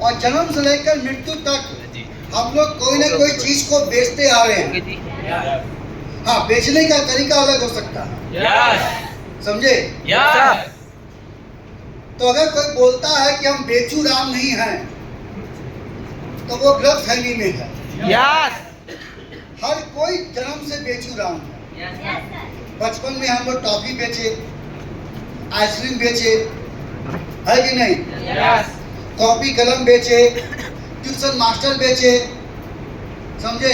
और जन्म से लेकर मृत्यु तक हम लोग कोई ना कोई चीज को बेचते आ रहे हैं। हाँ, बेचने का तरीका अलग हो सकता है, समझे? तो अगर कोई बोलता है कि हम बेचू राम नहीं हैं, तो वो गलत फहमी में है। हर कोई जन्म से बेचू राम है। बचपन में हम लोग टॉफी बेचे, आइसक्रीम बेचे, है कि नहीं? कॉपी कलम बेचे, ट्यूशन मास्टर बेचे, समझे?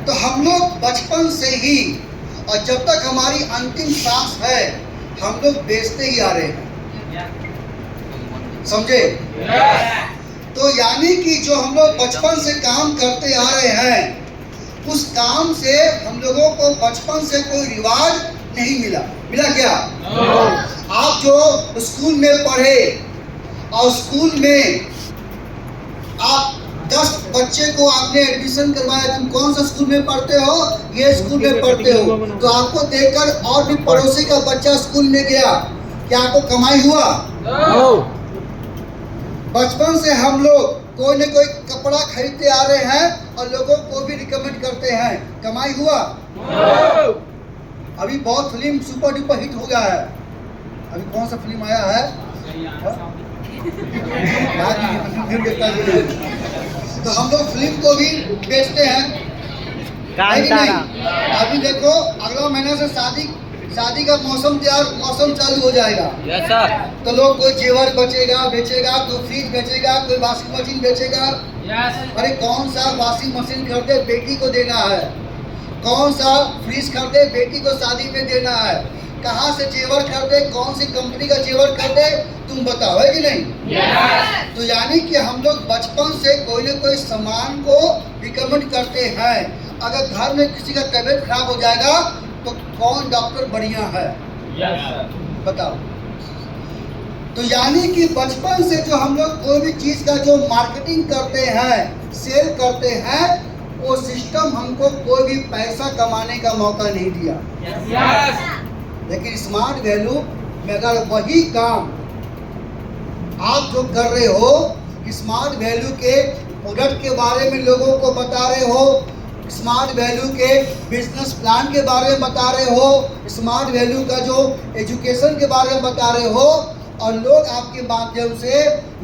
तो हम लोग बचपन से ही और जब तक हमारी अंतिम सांस है हम लोग बेचते ही आ रहे हैं, समझे? तो यानी कि जो हम लोग बचपन से काम करते आ रहे हैं उस काम से हम लोगों को बचपन से कोई रिवाज नहीं मिला क्या? आप जो स्कूल में पढ़े और स्कूल में आप 10 बच्चे को आपने एडमिशन करवाया, तुम कौन सा स्कूल में पढ़ते हो? ये स्कूल में पढ़ते हो, तो आपको देखकर और भी पड़ोसी का बच्चा स्कूल में गया, क्या आपको कमाई हुआ? बचपन से हम लोग कोई न कोई कपड़ा खरीदते आ रहे हैं और लोगों को भी रिकमेंड करते हैं, कमाई हुआ? अभी बहुत फिल्म सुपर डुपर हिट हो गया है। अभी कौन सा फिल्म आया है? तो हम लोग फिल्म को भी बेचते हैं, नहीं? अभी देखो अगला महीना से शादी का मौसम चालू हो जाएगा। तो लोग कोई जेवर बेचेगा, कोई फ्रिज बेचेगा, कोई वॉशिंग मशीन बेचेगा। अरे कौन सा वॉशिंग मशीन खरीदे बेटी को देना है, कौन सा फ्रिज खरीदे बेटी को शादी में देना है, कहाँ से जेवर खरीदे, कौन सी कंपनी का जेवर खरीदे, तुम बताओ, है कि नहीं? तो यानी कि हम लोग बचपन से कोई न कोई सामान को रिकमेंड करते हैं। अगर घर में किसी का तबीयत खराब हो जाएगा तो कौन डॉक्टर बढ़िया है, बताओ? तो यानी कि बचपन से जो हम लोग कोई भी चीज का जो मार्केटिंग करते हैं, सेल करते हैं, वो सिस्टम हमको कोई भी पैसा कमाने का मौका नहीं दिया। लेकिन स्मार्ट वैल्यू में अगर वही काम आप जो कर रहे हो, स्मार्ट वैल्यू के प्रोडक्ट के बारे में लोगों को बता रहे हो, स्मार्ट वैल्यू के बिजनेस प्लान के बारे में बता रहे हो, स्मार्ट वैल्यू का जो एजुकेशन के बारे में बता रहे हो, और लोग आपके माध्यम से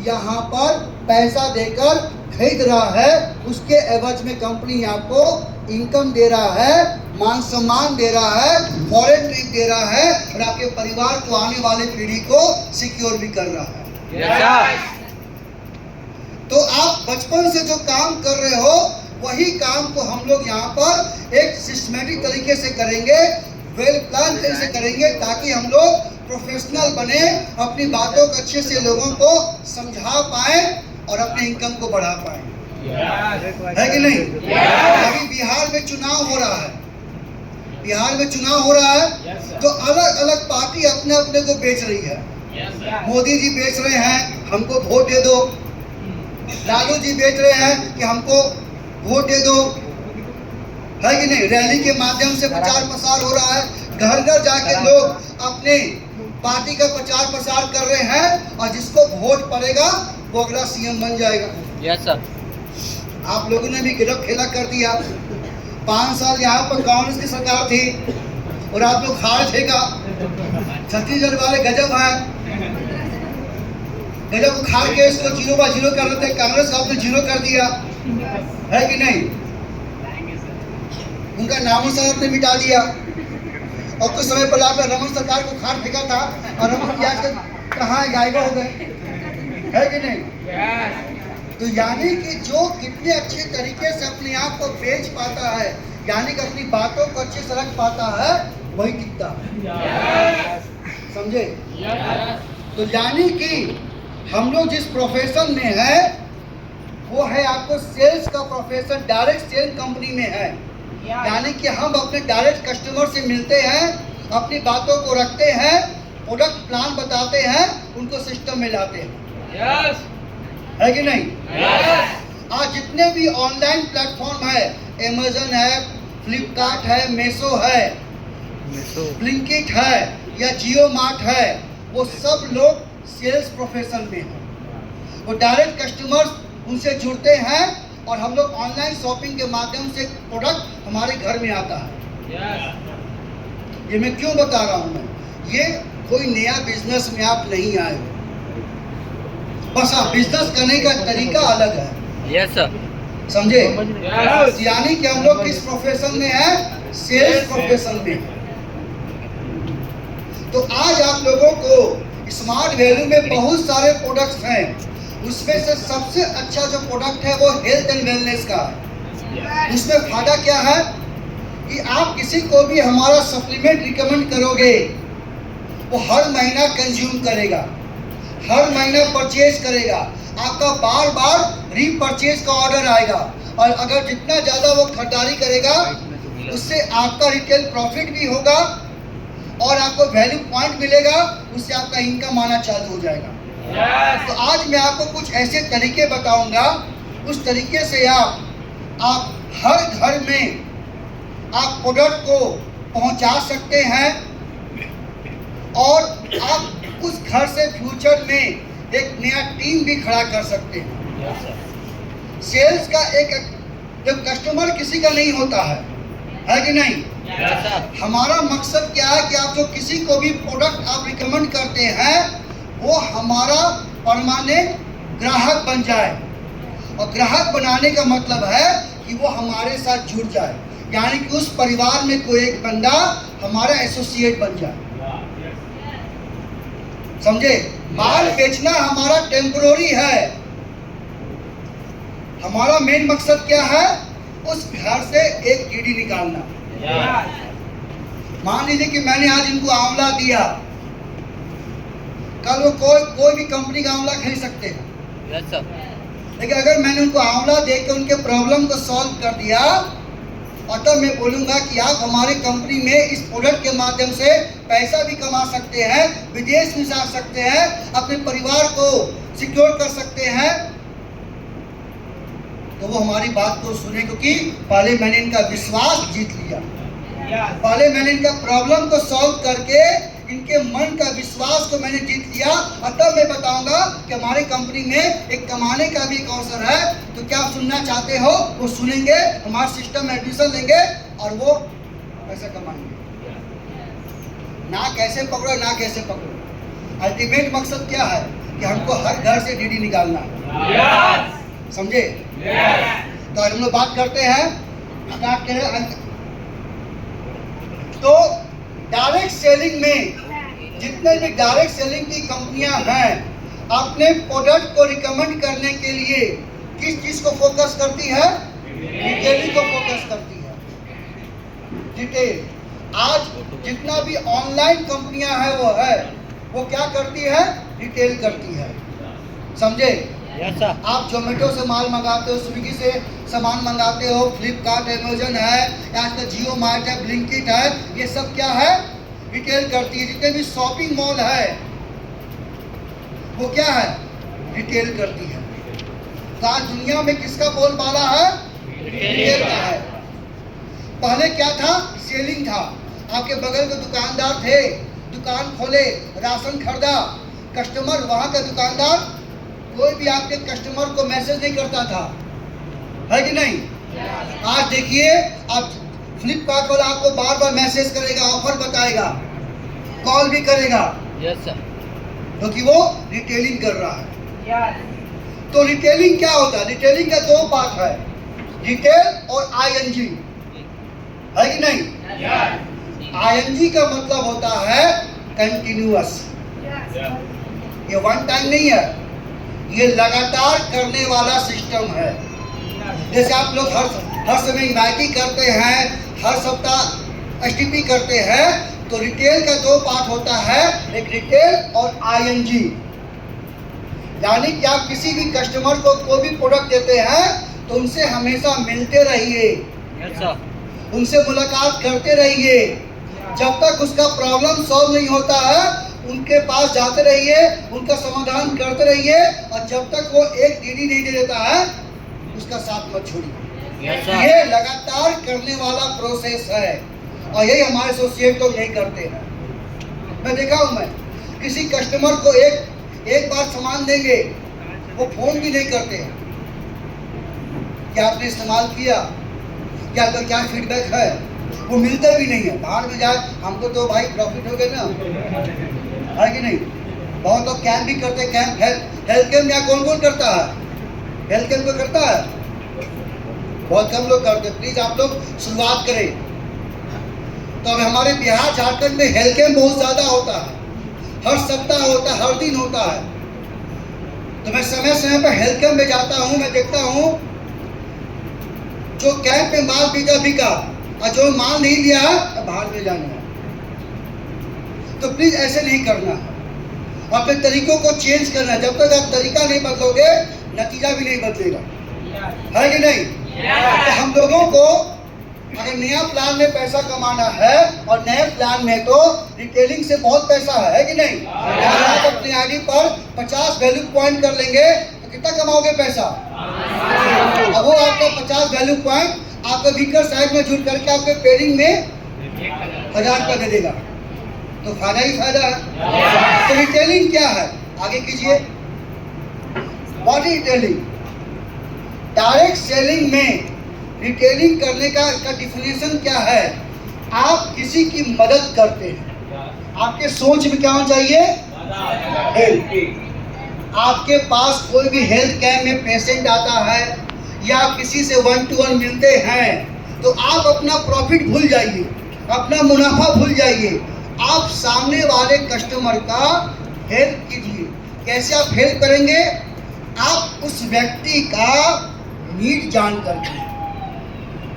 यहाँ पर पैसा देकर खरीद रहा है, उसके एवज में कंपनी आपको इनकम दे रहा है, मान सम्मान दे रहा है, फॉरेन ट्रिप दे रहा है, और आपके परिवार को आने वाली पीढ़ी को सिक्योर भी कर रहा है। तो आप बचपन से जो काम कर रहे हो वही काम को हम लोग यहाँ पर एक सिस्टमेटिक तरीके से करेंगे, वेल प्लान तरीके से करेंगे, ताकि हम लोग प्रोफेशनल बने, अपनी बातों को अच्छे से लोगों को समझा पाए और अपने इनकम को बढ़ा पाए, है कि नहीं? अभी बिहार में चुनाव हो रहा है, तो अलग अलग पार्टी अपने अपने को बेच रही है। मोदी जी बेच रहे हैं हमको वोट दे दो, लालू जी बेच रहे हैं कि हमको वोट दे दो, है कि नहीं? रैली के माध्यम से प्रचार प्रसार हो रहा है, घर घर जाके लोग अपने पार्टी का प्रचार प्रसार कर रहे हैं, और जिसको वोट पड़ेगा वो अगला सीएम बन जाएगा। आप लोगों ने भी गिरफ्त खेला कर दिया। 5 साल यहाँ पर कांग्रेस की सरकार थी और आप लोग खा रहे थे का। छत्तीसगढ़ वाले गजब है, गजब को खा के इसको 0/0 कर रहे थे, कांग्रेस को आपने 0 कर दिया, है कि नहीं? उनका नामो से आपने मिटा दिया, और कुछ समय पहले आपने रमन सरकार को खाट फेंका था, और रमन जी आज कहाँ गायब हो गए, है कि नहीं? तो यानी कि जो कितने अच्छे तरीके से अपने आप को बेच पाता है, यानी कि अपनी बातों को अच्छे से रख पाता है, वही टिकता है, समझे? तो यानी कि हम लोग जिस प्रोफेशन में है वो है आपको सेल्स का प्रोफेशन, डायरेक्ट सेल कंपनी में है। यानी कि हम अपने डायरेक्ट कस्टमर से मिलते हैं, अपनी बातों को रखते हैं, प्रोडक्ट प्लान बताते हैं, उनको सिस्टम में लाते हैं, है कि नहीं? आज जितने भी ऑनलाइन प्लेटफॉर्म है, अमेज़न है, फ्लिपकार्ट है, मीशो है, ब्लिंकिट है या जियो मार्ट है, वो सब लोग सेल्स प्रोफेशन में हैं। वो डायरेक्ट कस्टमर्स उनसे जुड़ते हैं और हम लोग ऑनलाइन शॉपिंग के माध्यम से प्रोडक्ट हमारे घर में आता है। ये मैं क्यों बता रहा हूँ? मैं ये कोई नया बिजनेस में आप नहीं आए हो, बस आप बिजनेस करने का तरीका अलग है। यस सर, समझे? यानी कि हम लोग किस प्रोफेशन में है? सेल्स प्रोफेशन में। तो आज आप लोगों को स्मार्ट वैल्यू में बहुत सारे प्रोडक्ट्स हैं, उसमें से सबसे अच्छा जो प्रोडक्ट है वो हेल्थ एंड वेलनेस का है। उसमें फायदा क्या है कि आप किसी को भी हमारा सप्लीमेंट रिकमेंड करोगे, वो हर महीना कंज्यूम करेगा, हर महीना परचेज करेगा, आपका बार बार रीपरचेज का ऑर्डर आएगा, और अगर जितना ज़्यादा वो खरीदारी करेगा उससे आपका रिटेल प्रॉफिट भी होगा और आपको वैल्यू पॉइंट मिलेगा, उससे आपका इनकम आना चालू हो जाएगा। तो आज मैं आपको कुछ ऐसे तरीके बताऊंगा, उस तरीके से आप हर घर में आप प्रोडक्ट को पहुंचा सकते हैं और आप उस घर से फ्यूचर में एक नया टीम भी खड़ा कर सकते हैं। सेल्स का एक जब कस्टमर किसी का नहीं होता है कि नहीं? हमारा मकसद क्या है कि आप जो किसी को भी प्रोडक्ट आप रिकमेंड करते हैं वो हमारा परमानेंट ग्राहक बन जाए, और ग्राहक बनाने का मतलब है कि वो हमारे साथ जुड़ जाए, यानी कि उस परिवार में कोई एक बंदा हमारा एसोसिएट बन जाए। समझे? माल बेचना हमारा टेम्पररी है, हमारा मेन मकसद क्या है? उस घर से एक कीड़ी निकालना। मान लीजिए कि मैंने आज इनको आंवला दिया, कल वो कोई भी कंपनी का आंवला खरीद सकते हैं। लेकिन अगर मैंने उनको आंवला देकर उनके प्रॉब्लम को सॉल्व कर दिया, और तब मैं बोलूँगा कि आप हमारी कंपनी में इस प्रोडक्ट के माध्यम से पैसा भी कमा सकते हैं, विदेश में जा सकते हैं, अपने परिवार को सिक्योर कर सकते हैं, तो वो हमारी बात को सुने, क्योंकि पहले मैंने इनका विश्वास जीत लिया, पहले मैंने इनका प्रॉब्लम को सॉल्व करके इनके मन का विश्वास को मैंने जीत लिया, और तब मैं बताऊंगा कि हमारी कंपनी में एक कमाने का भी एक अवसर है। तो क्या आप सुनना चाहते हो? वो सुनेंगे, हमारे सिस्टम में एडमिशन लेंगे और वो पैसा कमाएंगे। ना कैसे पकड़ो ना कैसे पकड़ो, अल्टीमेट मकसद क्या है कि हमको हर घर से डीडी निकालना है। समझे? तो हम लोग बात करते हैं, स्टार्ट करें। तो डायरेक्ट सेलिंग में जितने भी डायरेक्ट सेलिंग की कंपनियां हैं, अपने प्रोडक्ट को रिकमेंड करने के लिए किस चीज को फोकस करती है? रिटेलिंग को फोकस करती है। रिटेल आज जितना भी ऑनलाइन कंपनियां हैं वो क्या करती है? रिटेल करती है। समझे? आप जोमेटो से माल मंगाते हो, स्विगी से सामान मंगाते हो, फ्लिपकार्ट, अमेजन है, आज जियो मार्ट है, ब्लिंकिट है, ये सब क्या है? रिटेल करती है। जितने भी शॉपिंग मॉल है वो क्या है? रिटेल करती है। तो आज दुनिया में किसका बोलबाला है? रिटेल का है। पहले क्या था? सेलिंग था। आपके बगल के दुकानदार थे, दुकान खोले, राशन खरीदा, कस्टमर वहां का दुकानदार कोई भी आपके कस्टमर को मैसेज नहीं करता था, है कि नहीं? आज देखिए, आप फ्लिपकार्ट वाला आपको बार बार मैसेज करेगा, ऑफर बताएगा, कॉल भी करेगा। यस सर, क्योंकि वो रिटेलिंग कर रहा है। तो रिटेलिंग क्या होता है? रिटेलिंग का दो पार्ट है, रिटेल और आईएनजी, है कि नहीं? आईएनजी का मतलब होता है कंटिन्यूअस। ये वन टाइम नहीं है, ये लगातार करने वाला सिस्टम है। जैसे आप लोग हर समय इन्वाइटी करते हैं, हर सप्ताह एसटीपी करते हैं, तो रिटेल का दो पार्ट होता है, एक रिटेल और आईएनजी। यानी कि आप किसी भी कस्टमर को कोई भी प्रोडक्ट देते हैं तो उनसे हमेशा मिलते रहिए, उनसे मुलाकात करते रहिए, जब तक उसका प्रॉब्लम सॉल्व नहीं होता है उनके पास जाते रहिए, उनका समाधान करते रहिए, और जब तक वो एक डीडी नहीं दे देता है उसका साथ मत छोड़िए। ये लगातार करने वाला प्रोसेस है, और यही हमारे एसोसिएट लोग नहीं करते हैं। मैं देखा हूँ, मैं किसी कस्टमर को एक बार सामान देंगे, वो फोन भी नहीं करते हैं क्या आपने इस्तेमाल किया, क्या फीडबैक है, वो मिलता भी नहीं है। बाहर में जाए हमको तो भाई प्रॉफिट हो गया ना, है कि नहीं। बहुत लोग कैंप भी करते हैं, कैंप हेल्थ कैंप यहाँ कौन कौन करता है, हेल्थ कैंप को करता है, बहुत कम लोग करते। प्लीज आप लोग शुरुआत करें। तो अब हमारे बिहार झारखंड में हेल्थ कैंप बहुत ज्यादा होता है, हर सप्ताह होता है, हर दिन होता है। तो मैं समय समय पर हेल्थ कैंप में जाता हूँ, मैं देखता हूँ जो कैंप में माल बिका और जो माल नहीं लिया तो बाहर में जाना है। तो प्लीज ऐसे नहीं करना है, अपने तरीकों को चेंज करना है। जब तक आप तरीका नहीं बदलोगे नतीजा भी नहीं बदलेगा, है कि नहीं। तो हम लोगों को अगर नया प्लान में पैसा कमाना है और नए प्लान में तो रिटेलिंग से बहुत पैसा है कि नहीं। अगर आप अपनी आईडी पर 50 वैल्यू पॉइंट कर लेंगे तो कितना कमाओगे पैसा। अब वो आपका 50 वैल्यू पॉइंट आपको वीकर साइड में जुड़ करके आपके पेडिंग में 1000 रुपया दे देगा, तो फायदा ही फायदा है। तो रिटेलिंग क्या है, आगे कीजिए। What is retailing? Direct selling में रिटेलिंग करने का डिफिनेशन क्या है? आप किसी की मदद करते हैं। आपके सोच में क्या होना चाहिए? हेल्प। आपके पास कोई भी हेल्थ कैंप में पेशेंट आता है या किसी से 1 to 1 मिलते हैं तो आप अपना प्रॉफिट भूल जाइए, अपना मुनाफा भूल जाइए। आप सामने वाले कस्टमर का हेल्प कीजिए। कैसे आप हेल्प करेंगे? आप उस व्यक्ति का नीड जान करके।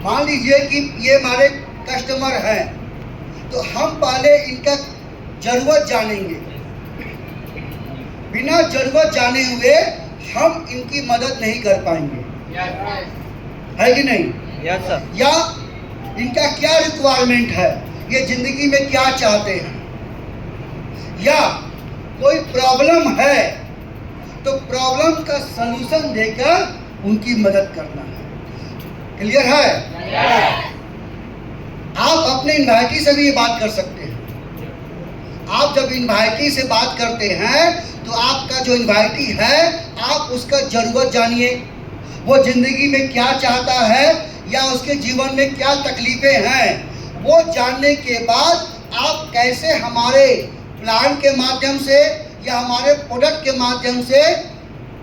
मान लीजिए कि ये हमारे कस्टमर हैं तो हम पहले इनका जरूरत जानेंगे। बिना जरूरत जाने हुए हम इनकी मदद नहीं कर पाएंगे, है कि नहीं। Yes sir. या इनका क्या रिक्वायरमेंट है, ये जिंदगी में क्या चाहते हैं, या कोई प्रॉब्लम है तो प्रॉब्लम का सलूशन देकर उनकी मदद करना है। क्लियर है? आप अपने इन्वाइटी से भी ये बात कर सकते हैं। आप जब इन्वाइटी से बात करते हैं तो आपका जो इन्वाइटी है आप उसका जरूरत जानिए, वो जिंदगी में क्या चाहता है या उसके जीवन में क्या तकलीफें हैं। वो जानने के बाद आप कैसे हमारे प्लान के माध्यम से या हमारे प्रोडक्ट के माध्यम से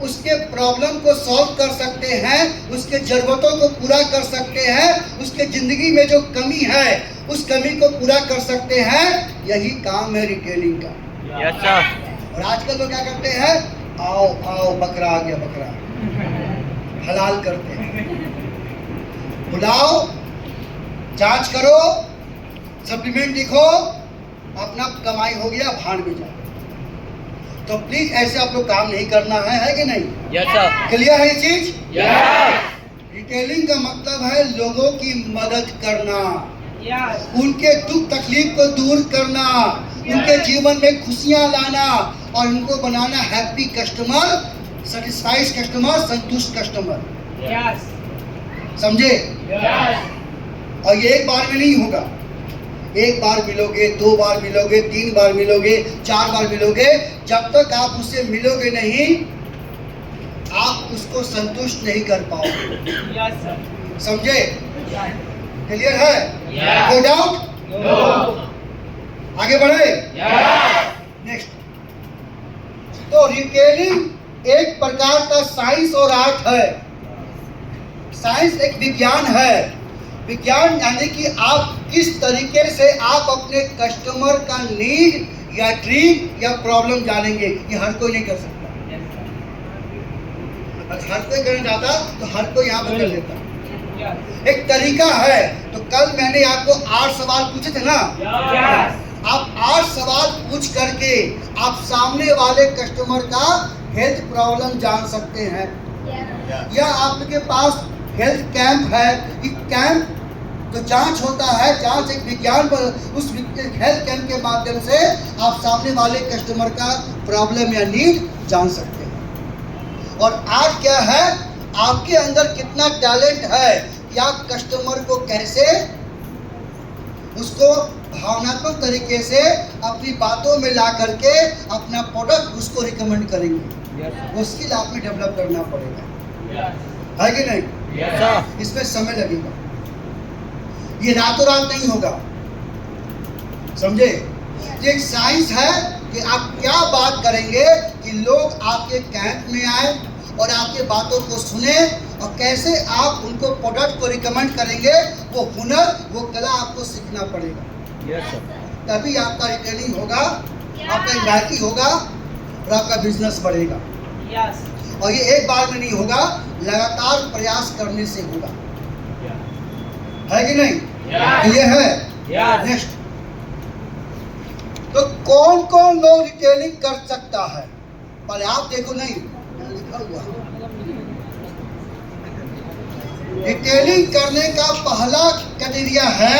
उसके प्रॉब्लम को सॉल्व कर सकते हैं, उसके ज़रूरतों को पूरा कर सकते हैं, उसके ज़िंदगी में जो कमी है उस कमी को पूरा कर सकते हैं। यही काम है रिटेलिंग का। Yes sir. और आजकल लोग क्या करते हैं, आओ आओ बकरा आ गया, बकरा हलाल करते हैं। बुलाओ, जांच करो, सप्लीमेंट लिखो, अपना कमाई हो गया, भाड़ में जाओ। तो प्लीज ऐसे आप लोग काम नहीं करना है कि नहीं। Yes sir. क्लियर है ये चीज? यस। रिटेलिंग का मतलब है लोगों की मदद करना, यस। उनके दुख तकलीफ को दूर करना, उनके जीवन में खुशियां लाना और उनको बनाना हैप्पी कस्टमर, सेटिस्फाइड कस्टमर, संतुष्ट कस्टमर। यस। समझे? यस। और ये एक बार में नहीं होगा। एक बार मिलोगे, 2 बार मिलोगे, 3 बार मिलोगे, 4 बार मिलोगे। जब तक आप उससे मिलोगे नहीं आप उसको संतुष्ट नहीं कर पाओगे। Yes sir. समझे? क्लियर है? No doubt? आगे बढ़े? नेक्स्ट। तो रिटेलिंग एक प्रकार का साइंस और आर्ट है। साइंस एक विज्ञान है। विज्ञान यानी कि आप किस तरीके से आप अपने कस्टमर का नीड या ड्रीम या प्रॉब्लम जानेंगे। ये हर कोई नहीं कर सकता। अगर हर कोई करना चाहता तो हर कोई यहाँ पर कर लेता। एक तरीका है। तो कल मैंने आपको 8 सवाल पूछे थे ना। आप 8 सवाल पूछ करके आप सामने वाले कस्टमर का हेल्थ प्रॉब्लम जान सकते हैं। या आपके पास हेल्थ कैंप है, ये कैंप तो जांच होता है, जांच एक विज्ञान पर उस हेल्थ कैंप के माध्यम से आप सामने वाले कस्टमर का प्रॉब्लम या नीड जान सकते हैं। और आज क्या है, आपके अंदर कितना टैलेंट है कि आप कस्टमर को कैसे उसको भावनात्मक तरीके से अपनी बातों में ला करके अपना प्रोडक्ट उसको रिकमेंड करेंगे। वो स्किल आप में डेवलप करना पड़ेगा, Yes. है कि नहीं? इसमें समय लगेगा, ये रातों रात नहीं होगा, समझे? ये एक साइंस है कि आप क्या बात करेंगे कि लोग आपके कैंप में आए और आपके बातों को सुने, और कैसे आप उनको प्रोडक्ट को रिकमेंड करेंगे, वो हुनर, वो कला आपको सीखना पड़ेगा। तभी आपका रिटेलिंग होगा, आपका इन्वाइटी होगा और आपका बिजनेस बढ़ेगा। Yes. और ये एक बार में नहीं होगा, लगातार प्रयास करने से होगा, है कि नहीं? Yes. ये है। Yes. नेक्स्ट, तो कौन कौन लोग रिटेलिंग कर सकता है? पर आप देखो, नहीं लिखा हुआ रिटेलिंग करने का पहला क्राइटेरिया है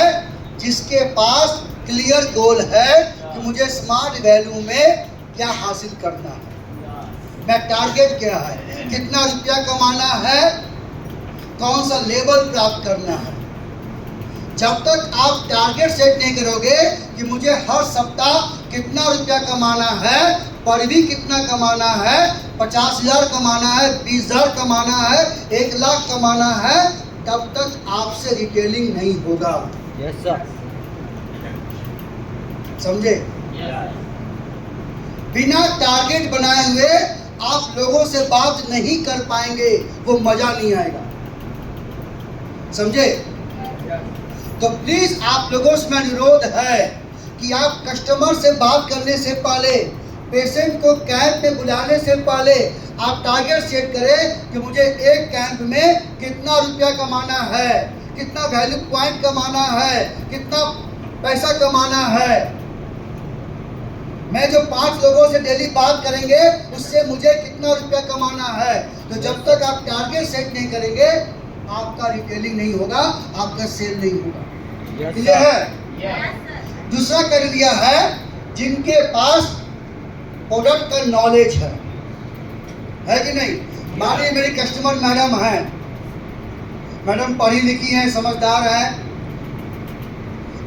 जिसके पास क्लियर गोल है कि मुझे स्मार्ट वैल्यू में क्या हासिल करना है, मैं टारगेट क्या है, कितना रुपया कमाना है, कौन सा लेवल प्राप्त करना है। जब तक आप टारगेट सेट नहीं करोगे कि मुझे हर सप्ताह कितना रुपया कमाना है, पर भी कितना कमाना है, 50,000 कमाना है, 20,000 कमाना है, 1 लाख कमाना है, तब तक आपसे रिटेलिंग नहीं होगा। समझे? Yes. बिना टारगेट बनाए हुए आप लोगों से बात नहीं कर पाएंगे, वो मजा नहीं आएगा, समझे? तो प्लीज आप लोगों से मेरा अनुरोध है कि आप कस्टमर से बात करने से पहले, पेशेंट को कैंप में बुलाने से पहले आप टारगेट सेट करें कि मुझे एक कैंप में कितना रुपया कमाना है, कितना वैल्यू पॉइंट कमाना है, कितना पैसा कमाना है। मैं जो 5 लोगों से डेली बात करेंगे उससे मुझे कितना रुपया कमाना है। तो जब तक आप टारगेट सेट नहीं करेंगे आपका रिटेलिंग नहीं होगा, आपका सेल नहीं होगा। क्लियर है? Yes. दूसरा क्राइटेरिया है जिनके पास प्रोडक्ट का नॉलेज है कि नहीं? मानिए मेरी कस्टमर मैडम है, मैडम पढ़ी लिखी हैं, समझदार हैं,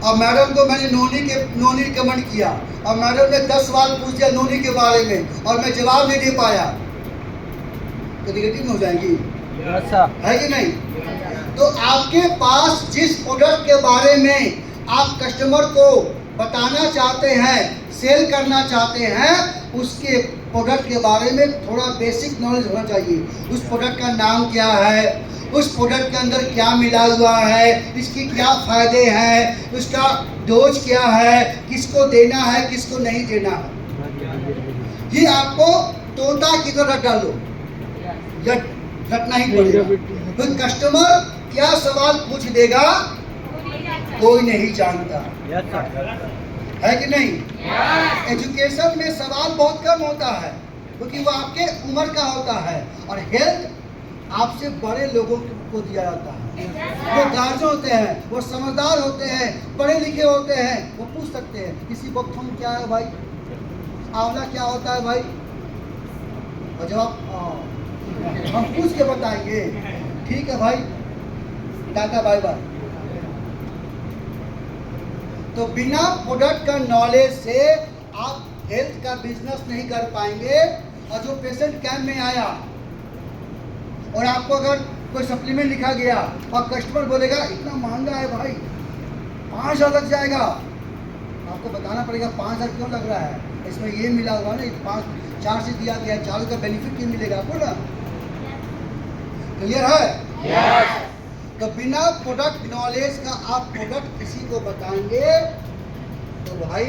अब मैडम को मैंने नोनी रिकमेंड किया, अब मैडम ने 10 सवाल पूछ दिया नोनी के बारे में और मैं जवाब नहीं दे पाया, तो निगेटिव हो जाएगी, है कि नहीं? तो आपके पास जिस प्रोडक्ट के बारे में आप कस्टमर को बताना चाहते हैं, सेल करना चाहते हैं, उसके प्रोडक्ट के बारे में थोड़ा बेसिक नॉलेज होना चाहिए। उस प्रोडक्ट का नाम क्या है, उस प्रोडक्ट के अंदर क्या मिला हुआ है, इसकी क्या फ़ायदे हैं, उसका डोज क्या है, किसको देना है, किसको नहीं देना है। ये आपको तोता की तरह डालो, रटना ही पड़ेगा। तो कस्टमर क्या सवाल पूछ देगा कोई नहीं जानता, है कि नहीं? एजुकेशन में सवाल बहुत कम होता है क्योंकि वो आपके उम्र का होता है, और हेल्थ आपसे बड़े लोगों को दिया जाता है। वो गार्जियन होते हैं, वो समझदार होते हैं, पढ़े लिखे होते हैं, वो पूछ सकते हैं किसी वक्त हम क्या है भाई, आंवला क्या होता है भाई, और जवाब हम पूछ के बताएंगे, ठीक है भाई, टाटा बाय बाय। तो बिना प्रोडक्ट का नॉलेज से आप हेल्थ का बिजनेस नहीं कर पाएंगे। और जो पेशेंट कैंप में आया और आपको अगर कोई सप्लीमेंट लिखा गया और कस्टमर बोलेगा इतना महंगा है भाई, 5,000 लग जाएगा, आपको बताना पड़ेगा 5,000 क्यों लग रहा है, इसमें ये मिला हुआ ना, 4 से दिया गया, 4 का बेनिफिट क्यों मिलेगा आपको ना। क्लियर है? Yes. तो बिना प्रोडक्ट नॉलेज का आप प्रोडक्ट किसी को बताएंगे तो भाई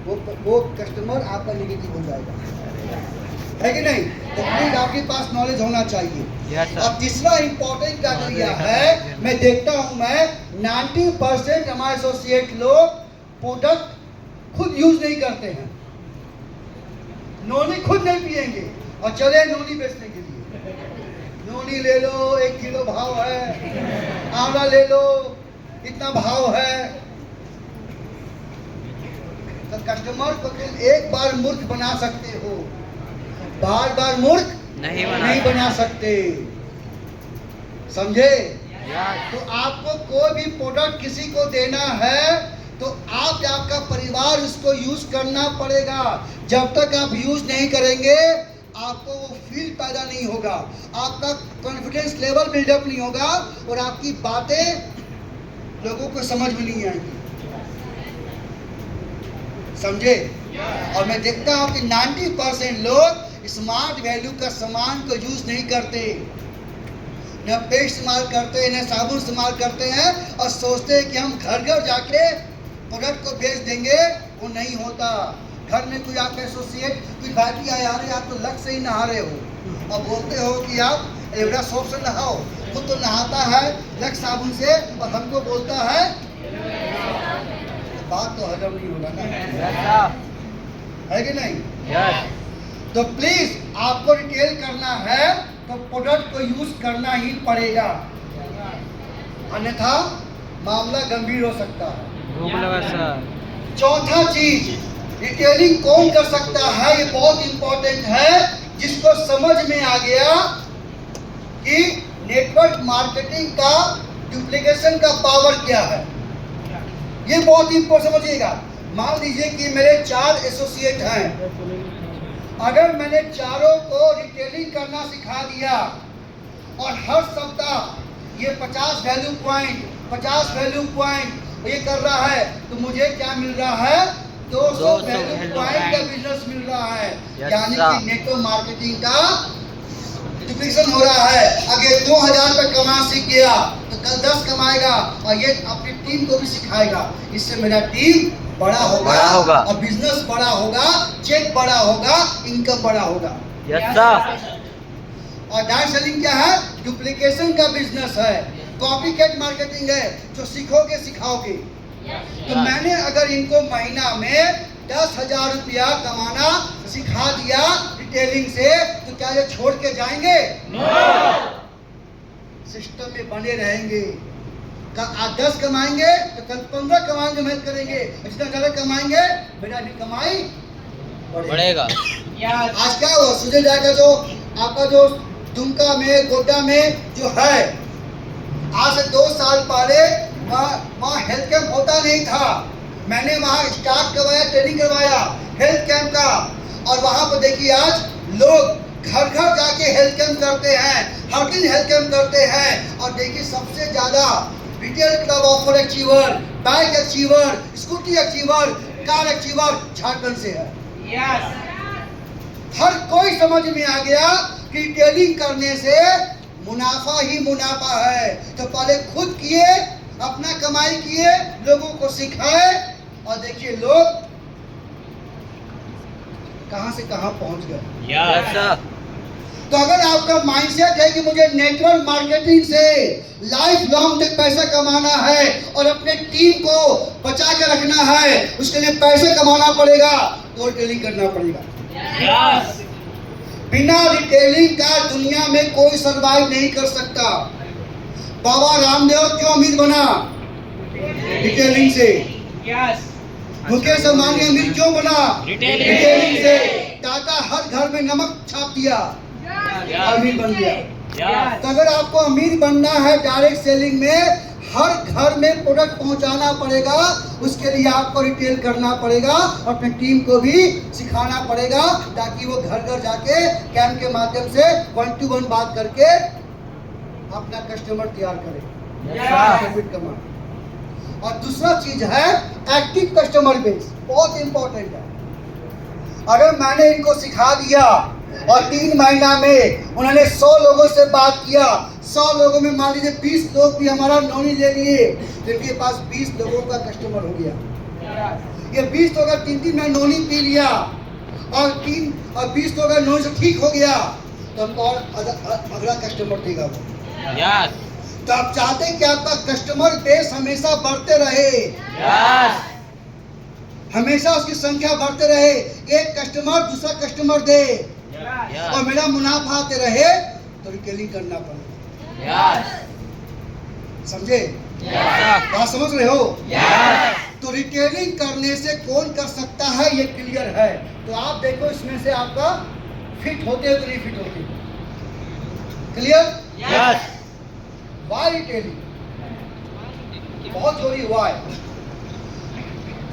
वो कस्टमर आपका नेगेटिव हो जाएगा, है कि नहीं? तो प्लीज आपके पास नॉलेज होना चाहिए। Yes, sir. अब तीसरा इंपॉर्टेंट क्राइटेरिया है, मैं देखता हूं, मैं 90% हमारे एसोसिएट लोग प्रोडक्ट खुद यूज नहीं करते हैं, नोनी खुद नहीं पिएंगे और चले नोनी बेचने के लिए। नोनी ले लो, 1 किलो भाव है, आंवला ले लो, इतना भाव है। तो कस्टमर को तुम एक बार मूर्ख बना सकते हो, बार बार मूर्ख नहीं बना सकते, समझे? तो आपको कोई भी प्रोडक्ट किसी को देना है तो आप या आपका परिवार उसको यूज करना पड़ेगा। जब तक आप यूज नहीं करेंगे आपको वो फील पैदा नहीं होगा, आपका कॉन्फिडेंस लेवल बिल्डअप नहीं होगा और आपकी बातें लोगों को समझ में नहीं आएंगी। समझे? और मैं देखता हूं कि 90% लोग स्मार्ट वैल्यू का सामान को यूज नहीं करते, न पेस्ट इस्तेमाल करते हैं, न साबुन इस्तेमाल करते हैं और सोचते हैं कि हम घर घर जाके प्रोडक्ट को बेच देंगे। वो नहीं होता। घर में कोई आपका एसोसिएट कोई भाई आ रहे, आप तो लक्ष्य से ही नहा रहे हो और बोलते हो कि आप एवरा सोप से नहाओ, खुद तो नहाता है लक्ष्य साबुन से और हमको बोलता है, बात तो हजम नहीं होगा ना, है कि नहीं? तो प्लीज आपको रिटेल करना है तो प्रोडक्ट को यूज करना ही पड़ेगा, अन्यथा मामला गंभीर हो सकता है। चौथा चीज, रिटेलिंग कौन कर सकता है, ये बहुत इंपॉर्टेंट है। जिसको समझ में आ गया कि नेटवर्क मार्केटिंग का डुप्लीकेशन का पावर क्या है, ये बहुत इंपॉर्टेंट समझिएगा। मान लीजिए कि मेरे 4 एसोसिएट हैं, अगर मैंने चारों को रिटेलिंग करना सिखा दिया और हर सप्ताह ये 50 वैल्यू पॉइंट ये कर रहा है, तो मुझे क्या मिल रहा है? 200 वैल्यू पॉइंट का बिजनेस मिल रहा है। यानी कि नेटवर्क मार्केटिंग का डुप्लीकेशन हो रहा है। अगर 2000 रुपये कमाना सीख गया तो कल 10 कमाएगा और ये अपनी टीम को भी सिखाएगा। इससे मेरा टीम बड़ा होगा और बिजनेस बड़ा होगा, चेक बड़ा होगा, इनकम बड़ा होगा। और डायरेक्ट सेलिंग क्या है? डुप्लीकेशन का बिजनेस है, कॉपी कैट मार्केटिंग है, जो सीखोगे सिखाओगे। तो मैंने अगर इनको महीना में 10,000 रुपया कमाना सिखा दिया रिटेलिंग से, तो क्या ये छोड़ के जाएंगे? सिस्टम में बने रहेंगे। आज 10 कमाएंगे तो कल 15 कमाएंगे, मेहनत करेंगे, जितना ज्यादा कमाएंगे मेरा भी कमाई बढ़ेगा। आज क्या हुआ, सुबह जाकर जो आपका जो दुमका में गोड्डा में जो है, आज से 2 साल पहले वहाँ हेल्थ कैंप होता नहीं था। मैंने वहाँ स्टार्ट करवाया, ट्रेनिंग करवाया हेल्थ कैंप का, और वहाँ पर देखिए आज लोग घर घर जाके हेल्थ कैंप करते हैं, हर दिन हेल्थ कैंप करते हैं। और देखिए सबसे ज्यादा retail club offer achiever, bike achiever, scooty achiever, car achiever Jharkhand से है। हर कोई समझ में आ गया कि रिटेलिंग करने से मुनाफा ही मुनाफा है। तो पहले खुद किए, अपना कमाई किए, लोगों को सिखाए, और देखिए लोग कहां से कहां पहुंच गए। तो अगर आपका माइंडसेट है कि मुझे नेटवर्क मार्केटिंग से लाइफ लॉन्ग तक पैसा कमाना है और अपने टीम को बचा के रखना है, उसके लिए पैसे कमाना पड़ेगा, तो रिटेलिंग करना पड़ेगा। बिना रिटेलिंग का दुनिया में कोई सर्वाइव नहीं कर सकता। बाबा रामदेव क्यों अमीर बना? रिटेलिंग से। मुकेश अंबानी अमीर क्यों बना? रिटेलिंग से। टाटा हर घर में नमक छाप दिया, अमीर बन गया। तो अगर आपको अमीर बनना है डायरेक्ट सेलिंग में, हर घर में प्रोडक्ट पहुंचाना पड़ेगा, उसके लिए आपको रिटेल करना पड़ेगा, अपनी टीम को भी सिखाना पड़ेगा, ताकि वो घर घर जाके कैंप के माध्यम से 1-to-1 बात करके अपना कस्टमर तैयार करे, प्रॉफिट कमाए। और दूसरा चीज है एक्टिव कस्टमर बेस, बहुत इंपॉर्टेंट है। अगर मैंने इनको सिखा दिया और 3 महीना में उन्होंने 100 लोगों से बात किया, 100 लोगों में मान लीजिए 20 लोग भी हमारा नौनी ले लिए, तो इनके पास 20 लोगों का कस्टमर हो गया। ये 20 लोग 3 में नौनी पी लिया और 20 लोग नौनी से ठीक हो गया, तो हमको और अगला कस्टमर देगा वो। तो आप चाहते हैं कि आपका कस्टमर बेस हमेशा बढ़ते रहे, हमेशा उसकी संख्या बढ़ते रहे, एक कस्टमर दूसरा कस्टमर दे और मेरा मुनाफा आते रहे, तो रिटेलिंग करना पड़ेगा। समझे? बात समझ रहे हो? तो रिटेलिंग करने से कौन कर सकता है, ये क्लियर है। तो आप देखो इसमें से आपका फिट होते हो तो नहीं फिट होते। क्लियर? वाई रिटेलिंग बहुत जरूरी हुआ है।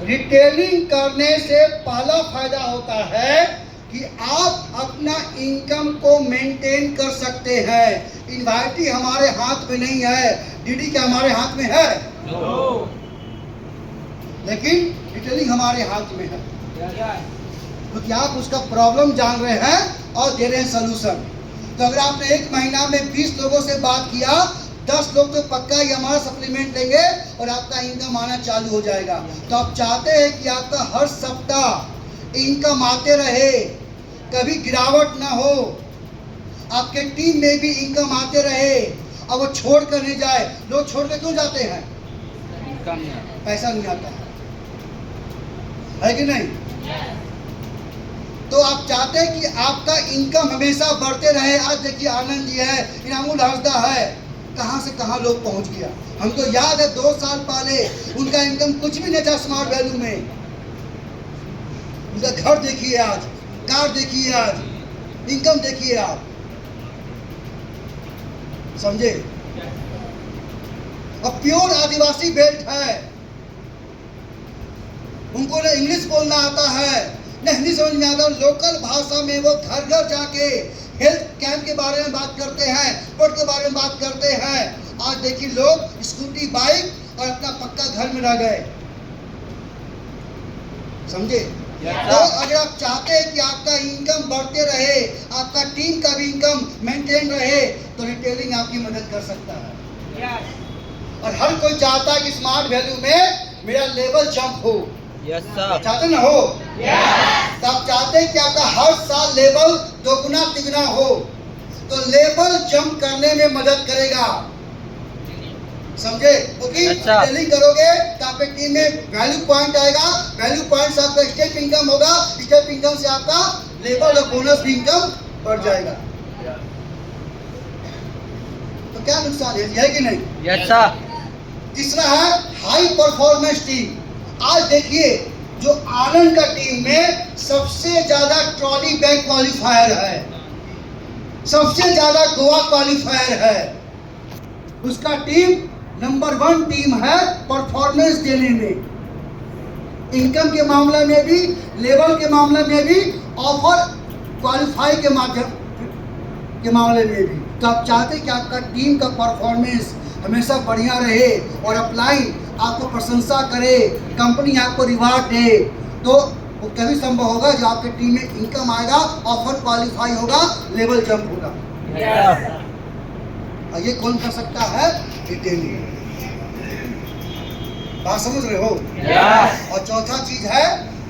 रिटेलिंग करने से पहला फायदा होता है कि आप अपना इनकम को मेंटेन कर सकते हैं। इन्वाइटी हमारे हाथ में नहीं है, डीडी क्या हमारे हाथ में है? लेकिन रिटेलिंग हमारे हाथ में है, क्योंकि आप उसका प्रॉब्लम जान रहे हैं और दे रहे हैं सोल्यूशन। तो अगर आपने एक महीना में 20 लोगों से बात किया, 10 लोग तो पक्का ही हमारा सप्लीमेंट लेंगे और आपका इनकम आना चालू हो जाएगा। तो आप चाहते हैं कि आपका हर सप्ताह इनकम आते रहे, कभी गिरावट ना हो, आपके टीम में भी इनकम आते रहे और वो छोड़ कर नहीं जाए। लोग छोड़ कर क्यों जाते हैं? पैसा नहीं आता है कि नहीं? तो आप चाहते हैं कि आपका इनकम हमेशा बढ़ते रहे। आज देखिए आनंद जी है, इनामुल हंसदा है, कहां से कहां लोग पहुंच गया। हमको याद है 2 साल पहले उनका इनकम कुछ भी नहीं था स्मार्ट वैल्यू में। उनका घर देखिए आज, कार देखिए आज, इनकम देखिए आप, समझे? अब प्योर आदिवासी बेल्ट है, उनको न इंग्लिश बोलना आता है न हिंदी समझ में आता। लोकल भाषा में वो घर घर जाके हेल्थ कैंप के बारे में बात करते हैं, स्पोर्ट के बारे में बात करते हैं। आज देखिए लोग स्कूटी, बाइक और अपना पक्का घर में रह गए, समझे? तो अगर आप चाहते हैं कि आपका इनकम बढ़ते रहे, आपका टीम का भी इनकम मेंटेन रहे, तो रिटेलिंग आपकी मदद कर सकता है। और हर कोई चाहता है कि स्मार्ट वैल्यू में मेरा लेवल जंप हो। चाहते ना हो? तो आप चाहते हैं कि आपका हर साल लेवल 2 गुना 3 गुना हो, तो लेवल जंप करने में मदद करेगा, समझे? क्योंकि रिटेलिंग करोगे तो आपके टीम में वैल्यू पॉइंट आएगा, वैल्यू पॉइंट से आपका स्टेप इनकम होगा, स्टेप इनकम से आपका लेवल और बोनस भी इनकम बढ़ जाएगा। तो क्या नुकसान है कि नहीं? Yes sir. तीसरा है हाई परफॉर्मेंस टीम। आज देखिए जो आनंद का टीम में सबसे ज्यादा ट्रॉली बैग क्वालिफायर है, सबसे ज्यादा गोवा क्वालिफायर है, उसका टीम नंबर 1 टीम है परफॉर्मेंस देने में, इनकम के मामले में भी, लेवल के मामले में भी, ऑफर क्वालिफाई के माध्यम के मामले में भी। तो आप चाहते हैं कि आपका टीम का परफॉर्मेंस हमेशा बढ़िया रहे और अपलाइन आपको प्रशंसा करे, कंपनी आपको रिवार्ड दे, तो वो तभी संभव होगा जब आपके टीम में इनकम आएगा, ऑफर क्वालिफाई होगा, लेवल जंप होगा। और ये कौन कर सकता है? रिटेलिंग। बात समझ रहे हो? और चौथा चीज है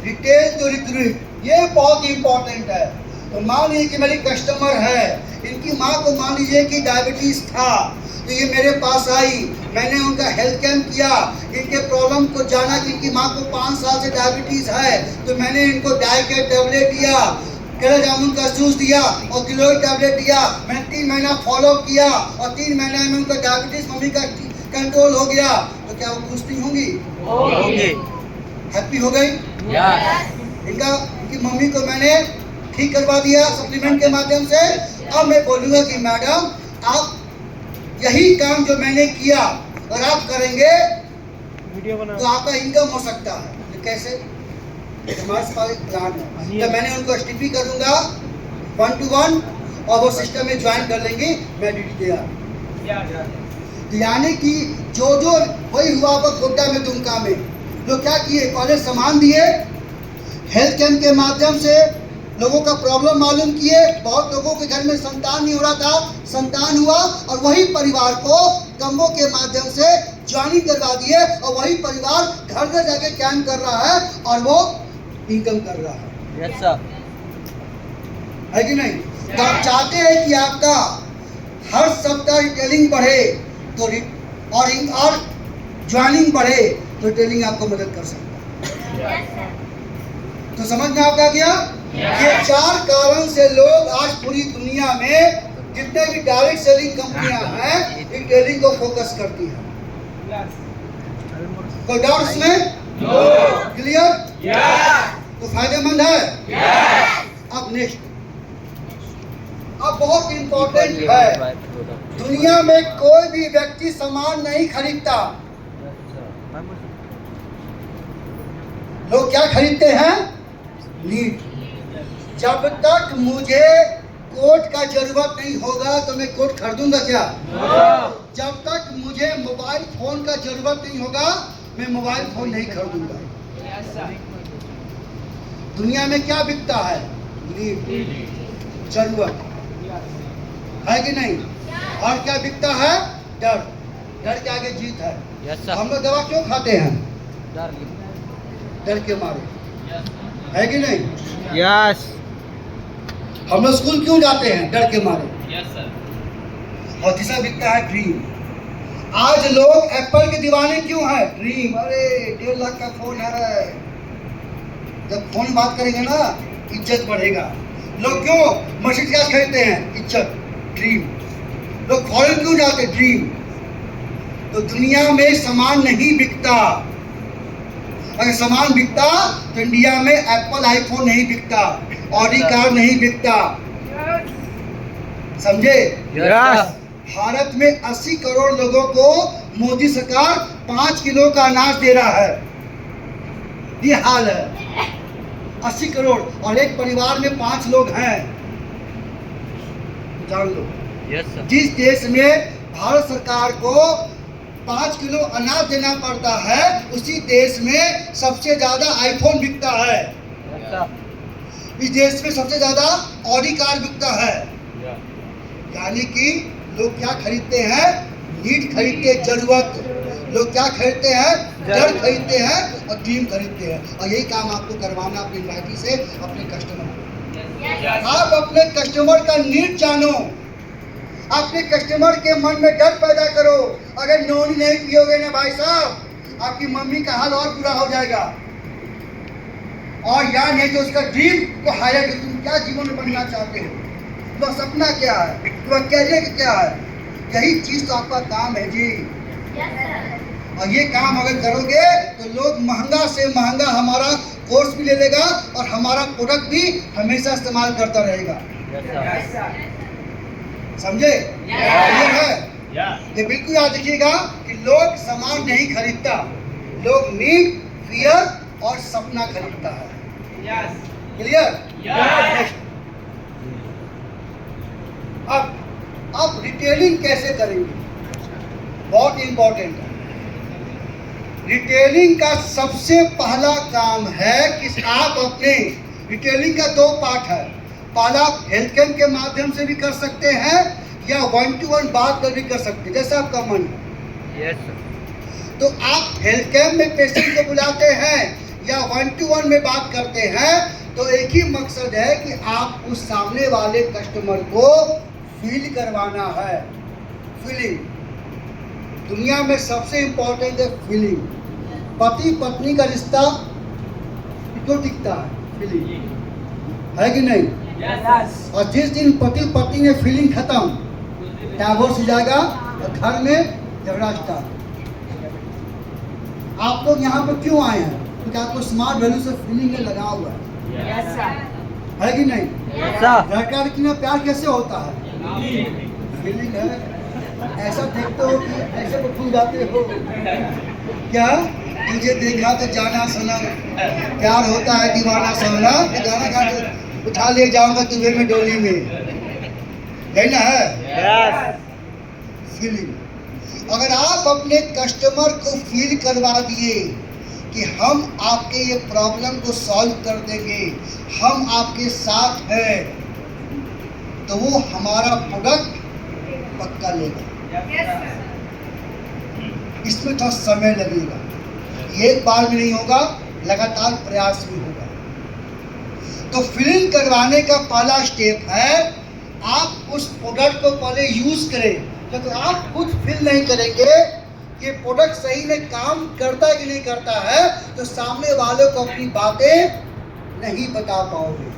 रिटेल टू रिक्रूट। ये बहुत ही इंपॉर्टेंट है। तो मान लीजिए कि मेरी कस्टमर है, इनकी माँ को मान लीजिए कि डायबिटीज था, तो ये मेरे पास आई, मैंने उनका हेल्थ कैंप किया, इनके प्रॉब्लम को जाना कि इनकी माँ को 5 साल से डायबिटीज है, तो मैंने इनको डाइकेट टैबलेट दिया, केला जामुन का जूस दिया और गिलोय टैबलेट दिया। मैंने 3 महीना फॉलो किया और 3 महीने में उनका डायबिटीज मम्मी का कंट्रोल हो गया। तो क्या वो खुश नहीं होंगी? हैप्पी हो गई? इनकी मम्मी को मैंने ठीक करवा दिया सप्लीमेंट के माध्यम से। अब मैं बोलूँगा कि मैडम आप यही काम जो मैंने किया और आप करेंगे तो आपका इनकम हो सकता है। तो कैसे? हमारे पास एक प्लान है, तो मैंने उनको एसटीपी करूँगा 1 to 1 और वो सिस्टम में ज्वाइन कर लेंगे, मैं ड्यूटी तैयार। यानी कि जो वही हुआ आपका गोड्डा में, दुमका में, लोग क्या किए? पहले सामान दिए, हेल्थ कैंप के माध्यम से लोगों का प्रॉब्लम मालूम किए, बहुत लोगों के घर में संतान नहीं हो रहा था, संतान हुआ और वही परिवार को कम्बो के माध्यम से ज्वाइनिंग करवा दिए और वही परिवार घर घर जाके कैंप कर रहा है और वो इनकम कर रहा है। Yes sir. है कि नहीं? तो आप चाहते हैं कि आपका हर सप्ताह रिटेलिंग बढ़े तो और ज्वाइनिंग बढ़े, तो रिटेलिंग आपको मदद कर सकता है। तो समझ में आपका क्या? ये 4 कारण से लोग आज पूरी दुनिया में जितने भी डायरेक्ट सेलिंग कंपनियां हैं, रिटेलिंग को फोकस करती हैं। कोई डाउट इसमें? क्लियर? तो फायदेमंद है। अब नेक्स्ट, अब बहुत इंपॉर्टेंट है, दुनिया में कोई भी व्यक्ति सामान नहीं खरीदता, लोग क्या खरीदते हैं? नीड। जब तक मुझे कोट का जरूरत नहीं होगा तो मैं कोट खरीदूंगा क्या? जब तक मुझे मोबाइल फोन का जरूरत नहीं होगा मैं मोबाइल फोन नहीं खरीदूंगा। Yes, sir. दुनिया में क्या बिकता है? नीड, जरूरत, है कि नहीं? और क्या बिकता है? डर। डर के आगे जीत है। हम लोग दवा क्यों खाते हैं? डर के मारे, है कि नहीं? यस। हम लोग स्कूल क्यों जाते हैं? डर के मारे। Yes, sir. और तीसरा बिकता है ड्रीम। आज लोग एप्पल के दीवाने क्यों हैं? ड्रीम। अरे 1.5 लाख का फोन है। जब फोन बात करेंगे ना इज्जत बढ़ेगा। लोग क्यों मर्सिडीज कार खरीदते हैं? इज्जत, ड्रीम। लोग फॉरेन क्यों जाते? ड्रीम। तो दुनिया में सामान नहीं बिकता। अगर सामान बिकता तो इंडिया में एप्पल आईफोन नहीं बिकता, ऑडी कार नहीं बिकता। समझे? यस। भारत में 80 करोड़ लोगों को मोदी सरकार 5 किलो का अनाज दे रहा है। ये हाल है। 80 करोड़ और एक परिवार में 5 लोग हैं। जान लो। Yes sir. जिस देश में भारत सरकार को 5 किलो अनाज देना पड़ता है उसी देश में सबसे ज्यादा आईफोन बिकता है। इस देश में सबसे ज्यादा ऑडी कार बिकता है। यानी कि लोग क्या खरीदते हैं? नीड खरीदते हैं, जरूरत। लोग क्या खरीदते हैं? डर खरीदते हैं और ड्रीम खरीदते हैं। और यही काम आपको करवाना अपनी इन्वाइटी से अपने कस्टमर को। आप अपने कस्टमर का नीड जानो, अपने कस्टमर के मन में डर पैदा करो। अगर नोनी नहीं पियोगे ना भाई साहब, आपकी मम्मी का हाल और बुरा हो जाएगा। और या नहीं तो उसका ड्रीम को हाईलाइट, तुम क्या जीवन में बनना चाहते हो, तुम्हारा सपना क्या है, तुम्हारा कैरियर क्या है, यही चीज तो आपका काम है जी। और ये काम अगर करोगे तो लोग महंगा से महंगा हमारा कोर्स भी ले लेगा और हमारा प्रोडक्ट भी हमेशा इस्तेमाल करता रहेगा। समझे? क्लियर है? ये बिल्कुल याद रखिएगा कि लोग सामान नहीं खरीदता, लोग नीड, फियर और सपना खरीदता है। क्लियर? अब रिटेलिंग कैसे करेंगे? बहुत इंपॉर्टेंट है। रिटेलिंग का सबसे पहला काम है कि आप अपने रिटेलिंग का 2 पार्ट है। पहला हेल्थ कैंप के माध्यम से भी कर सकते हैं या 1-to-1 बात कर भी कर सकते हैं, जैसा आपका मन है। Yes sir. तो आप हेल्थ कैंप में पेशेंट को बुलाते हैं या 1-to-1 में बात करते हैं तो एक ही मकसद है कि आप उस सामने वाले कस्टमर को फील करवाना है। फीलिंग दुनिया में सबसे इंपॉर्टेंट है। फीलिंग। पति पत्नी का रिश्ता क्यों टिकता है? फीलिंग, है कि नहीं? और जिस दिन पति पत्नी में फीलिंग खत्म, डाइवोर्स हो जाएगा और घर में झगड़ा स्टार्ट। आप लोग यहाँ पर क्यों आए हैं? क्योंकि आपको स्मार्ट वैल्यू से फीलिंग में लगा हुआ है। है कि नहीं? लड़का लड़की में प्यार कैसे होता है? फीलिंग है। ऐसा देखते हो कि ऐसे को फूल जाते हो क्या? तुझे देखा तो जाना सनम, प्यार होता है दीवाना सनम। ये गाना गा के उठा ले जाऊंगा तुझे में डोली में, यही ना है? फीलिंग। अगर आप अपने कस्टमर को फील करवा दिए कि हम आपके ये प्रॉब्लम को सॉल्व कर देंगे, हम आपके साथ हैं, तो वो हमारा प्रोडक्ट पक्का लेगा। इसमें थोड़ा समय लगेगा, एक बार में नहीं होगा, लगातार प्रयास भी होगा। तो फीलिंग करवाने का पहला स्टेप है आप उस प्रोडक्ट को पहले यूज करें। जब आप खुद फील नहीं करेंगे कि प्रोडक्ट सही में काम करता है कि नहीं करता है तो सामने वालों को अपनी बातें नहीं बता पाओगे,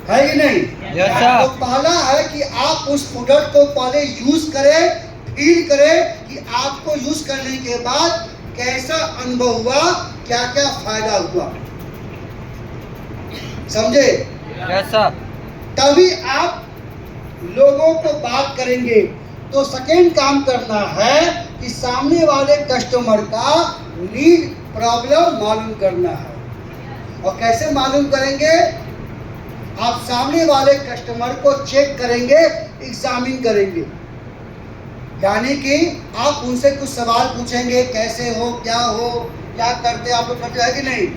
है कि नहीं? Yes sir. तो पहला है कि आप उस प्रोडक्ट को पहले यूज करें, फील करें कि आपको यूज करने के बाद कैसा अनुभव हुआ, क्या क्या फायदा हुआ। समझे? Yes sir. तभी आप लोगों को बात करेंगे। तो सेकेंड काम करना है कि सामने वाले कस्टमर का नीड, प्रॉब्लम मालूम करना है। और कैसे मालूम करेंगे? आप सामने वाले कस्टमर को चेक करेंगे, एग्जामिन करेंगे। यानी कि आप उनसे कुछ सवाल पूछेंगे, कैसे हो, क्या करते आप लोग, करते हैं कि नहीं?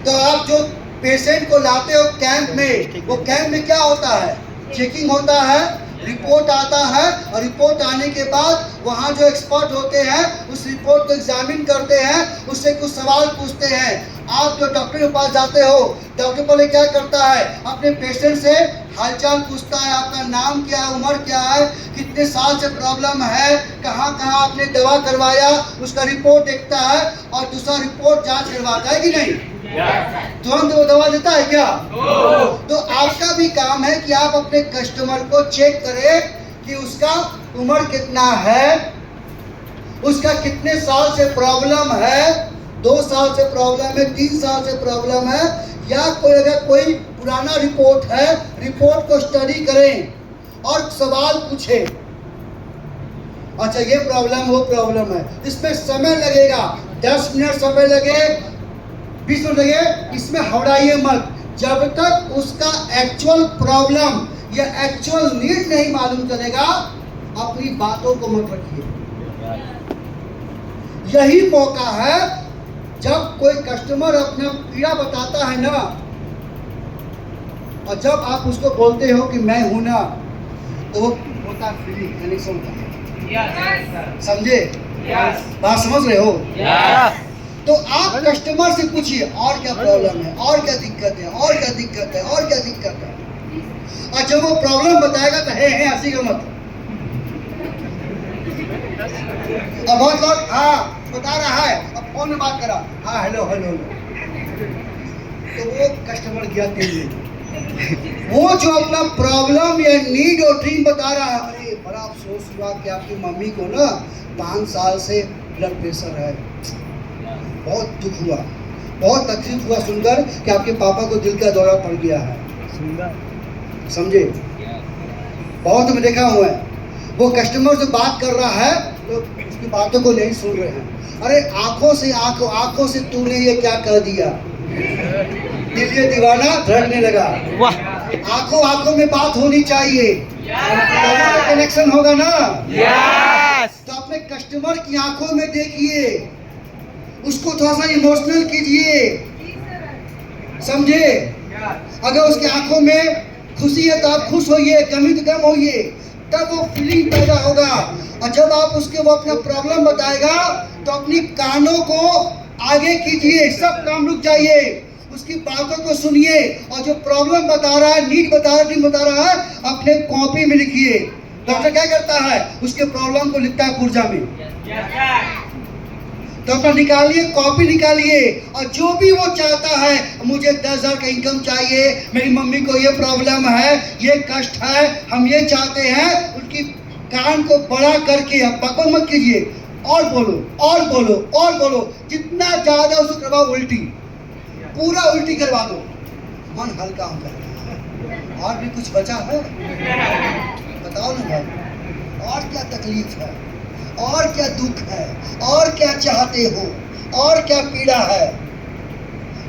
तो आप जो पेशेंट को लाते हो कैंप में, वो कैंप में क्या होता है? चेकिंग होता है, रिपोर्ट आता है, और रिपोर्ट आने के बाद वहाँ जो एक्सपर्ट होते हैं उस रिपोर्ट को एग्जामिन करते हैं, उससे कुछ सवाल पूछते हैं। आप जो डॉक्टर के पास जाते हो, डॉक्टर पहले क्या करता है? अपने पेशेंट से हालचाल पूछता है, आपका नाम क्या है, उम्र क्या है, कितने साल से प्रॉब्लम है, कहाँ कहाँ आपने दवा करवाया, उसका रिपोर्ट देखता है, और दूसरा रिपोर्ट जांच करवाता है कि नहीं? तुरंत वो दवा देता है क्या? तो आपका भी काम है कि आप अपने कस्टमर को चेक करें कि उसका उम्र कितना है, उसका कितने साल से प्रॉब्लम है, 2 साल से प्रॉब्लम है, 3 साल से प्रॉब्लम है, या अगर कोई पुराना रिपोर्ट है, रिपोर्ट को स्टडी करें और सवाल पूछें। अच्छा, ये प्रॉब्लम, वो प्रॉब्लम है, इसमें समय लगेगा, 10 मिनट समय लगे, 20 मिनट लगे, इसमें हवड़ाइए मत। जब तक उसका एक्चुअल प्रॉब्लम या एक्चुअल नीड नहीं मालूम चलेगा, अपनी बातों को मत रखिए। यही मौका है जब कोई कस्टमर अपना पीड़ा बताता है ना, और जब आप उसको बोलते हो कि मैं हूं ना, तो वो होता फ्री कनेक्शन होता। समझे? बात समझ रहे हो? तो आप कस्टमर से पूछिए और क्या प्रॉब्लम है, और क्या दिक्कत है, और क्या दिक्कत है, और क्या दिक्कत है। और जब वो प्रॉब्लम बताएगा तो है हंसी का मत। अब बहुत लोग हाँ बता रहा है, अब फोन में बात करा, हाँ हेलो हेलो, तो वो कस्टमर गया तेज। वो जो अपना प्रॉब्लम या नीड और ड्रीम बता रहा है, अरे बड़ा अफसोस हुआ कि आपकी मम्मी को ना 5 साल से ब्लड प्रेशर है, बहुत दुख हुआ, बहुत तकलीफ हुआ सुनकर कि आपके पापा को दिल का दौरा पड़ गया है। समझे? बहुत में देखा हुआ है, वो कस्टमर से बात कर रहा है, लोग उसकी बातों को नहीं सुन रहे हैं। अरे आंखों से तूने ये क्या कह दिया, दिल ये दीवाना धड़कने लगा। आंखों में बात होनी चाहिए, कनेक्शन होगा ना। तो अपने कस्टमर की आंखों में देखिए, उसको थोड़ा सा इमोशनल कीजिए। समझे? अगर उसकी आंखों में खुशी है तो आप खुश होइए, कमी तो कम होइए, तब वो फीलिंग पैदा होगा। और जब आप उसके वो अपना प्रॉब्लम बताएगा तो अपनी कानों को आगे कीजिए, सब काम रुक जाइए, उसकी बातों को सुनिए, और जो प्रॉब्लम बता रहा है, नीड बता रहा है, अपने कॉपी में लिखिए। डॉक्टर क्या करता है? उसके प्रॉब्लम को लिखता है पुर्जा में, तो अपना निकालिए, कॉपी निकालिए, और जो भी वो चाहता है, मुझे 10,000 का इनकम चाहिए, मेरी मम्मी को ये प्रॉब्लम है, ये कष्ट है, हम ये चाहते हैं, उनकी कान को बड़ा करके, अब बकवास मत कीजिए, और बोलो और बोलो और बोलो, जितना ज्यादा उसको करवाओ, उल्टी, पूरा उल्टी करवा दो, मन हल्का हो जाएगा। और भी कुछ बचा है? बताओ ना भाई, और क्या तकलीफ है, और क्या दुख है, और क्या चाहते हो, और क्या पीड़ा है,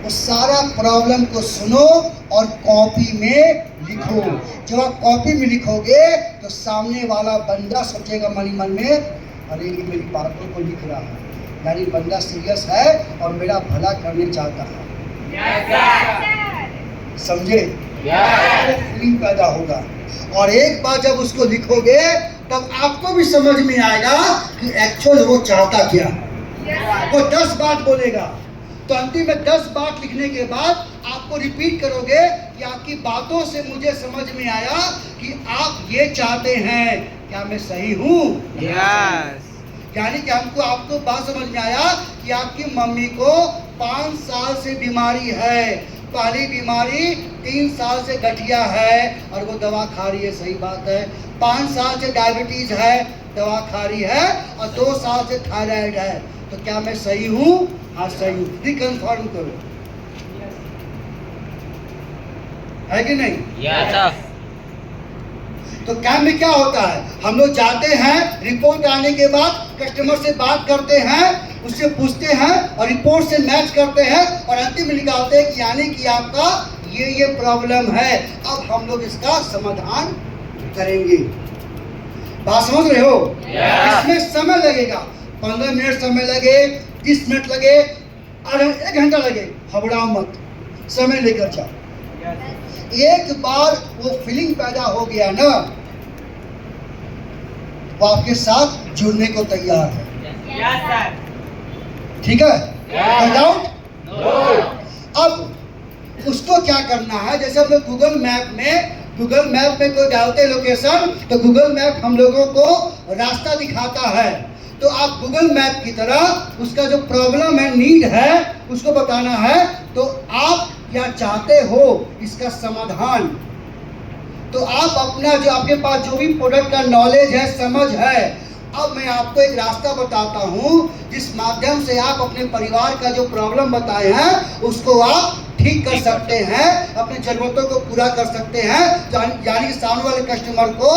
वो सारा प्रॉब्लम को सुनो और कॉपी में लिखो। जब आप कॉपी में लिखोगे तो सामने वाला बंदा सोचेगा मन ही मन में, अरे ये मेरी बातों को लिख रहा है, यानी बंदा सीरियस है और मेरा भला करने चाहता है। समझे? फीलिंग पैदा होगा। और एक बार जब उसको लिखोगे तब आपको भी समझ में आएगा कि एक्चुअल वो चाहता क्या। वो 10 बात बोलेगा, तो अंतिम में 10 बात लिखने के बाद आपको रिपीट करोगे कि आपकी बातों से मुझे समझ में आया कि आप ये चाहते हैं, क्या मैं सही हूँ? यानी कि आपको बात समझ में आया कि आपकी मम्मी को 5 साल से बीमारी है, पहली बीमारी 3 साल से गठिया है और वो दवा खा रही है, सही बात है। 5 साल से डायबिटीज है, दवा खा रही है, और 2 साल से थायराइड है, तो क्या मैं सही हूँ? हाँ सही हूँ, रिकन्फर्म करो, है कि नहीं? तो कैंप में क्या होता है? हम लोग जाते हैं, रिपोर्ट आने के बाद कस्टमर से बात करते हैं, उससे पूछते हैं और रिपोर्ट से मैच करते हैं और अंतिम में निकालते हैं कि यानी कि आपका ये प्रॉब्लम है, अब हम लोग इसका समाधान करेंगे। बात समझ रहे हो? इसमें समय लगेगा, 15 मिनट समय लगे, 30 मिनट लगे, आधा 1 घंटा लगे, घबराओ मत, समय लेकर जाओ। एक बार वो फीलिंग पैदा हो गया ना, वो आपके साथ जुड़ने को तैयार है। Yes, sir. ठीक है? No doubt? अब उसको क्या करना है, जैसे हम लोग गूगल मैप में कोई डालते लोकेशन, तो गूगल मैप हम लोगों को रास्ता दिखाता है। तो आप गूगल मैप की तरह उसका जो प्रॉब्लम है, नीड है, उसको बताना है। तो आप क्या चाहते हो, इसका समाधान। तो आप अपना जो आपके पास जो भी प्रोडक्ट का नॉलेज है, समझ है, अब मैं आपको एक रास्ता बताता हूँ जिस माध्यम से आप अपने परिवार का जो प्रॉब्लम बताए हैं उसको आप ठीक कर सकते हैं, अपनी जरूरतों को पूरा कर सकते हैं। यानी सामने वाले कस्टमर को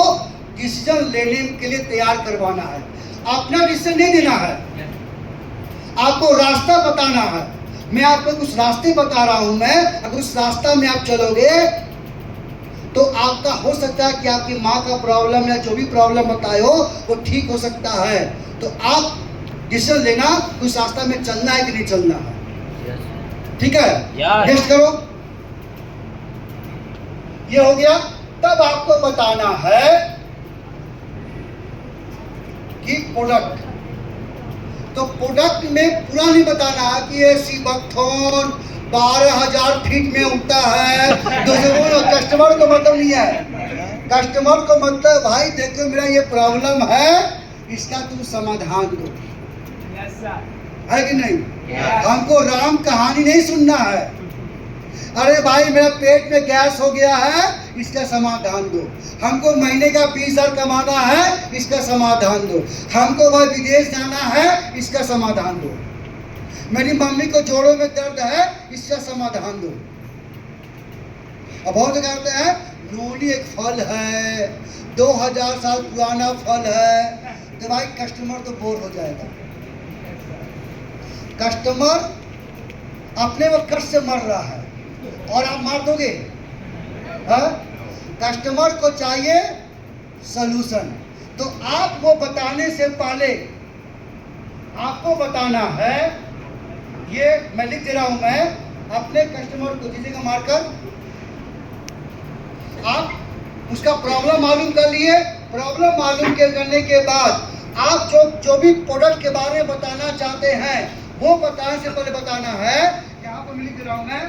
डिसीजन लेने के लिए तैयार करवाना है। अपना डिसीजन नहीं देना है, आपको रास्ता बताना है। मैं आपको कुछ रास्ते बता रहा हूं, मैं अगर उस रास्ता में आप चलोगे तो आपका हो सकता है कि आपकी माँ का प्रॉब्लम या जो भी प्रॉब्लम बताए हो वो ठीक हो सकता है। तो आप डिसीजन लेना, उस रास्ता में चलना है कि नहीं चलना है। ठीक है? नेक्स्ट करो। ये हो गया। तब आपको बताना है कि प्रोडक्ट, तो प्रोडक्ट में पूरा नहीं बताना है कि ये सीबकथॉर्न 12,000 फीट में उगता है। कस्टमर को मतलब नहीं है, कस्टमर को मतलब भाई देखो मेरा ये प्रॉब्लम है, इसका तुम समाधान दो। Yes, sir. है कि नहीं? हमको राम कहानी नहीं सुनना है। अरे भाई मेरा पेट में गैस हो गया है, इसका समाधान दो। हमको महीने का 20,000 कमाना है, इसका समाधान दो। हमको भाई विदेश जाना है, इसका समाधान दो। मेरी मम्मी को जोड़ों में दर्द है, इसका समाधान दो। अब बहुत जगह कहते हैं नोनी एक फल है, 2000 साल पुराना फल है। तो भाई कस्टमर तो बोर हो जाएगा। कस्टमर अपने वो कष्ट से मर रहा है और आप मार दोगे? कस्टमर को चाहिए सलूशन। तो आप वो बताने से पहले आपको बताना है, ये मैं लिख दे रहा हूं, मैं अपने कस्टमर को दीजिएगा मार्कर। आप उसका प्रॉब्लम मालूम कर लिए। प्रॉब्लम मालूम करने के बाद आप जो भी प्रोडक्ट के बारे में बताना चाहते हैं वो बताने से पहले बताना है, यहाँ पर मैं लिख रहा हूं मैं,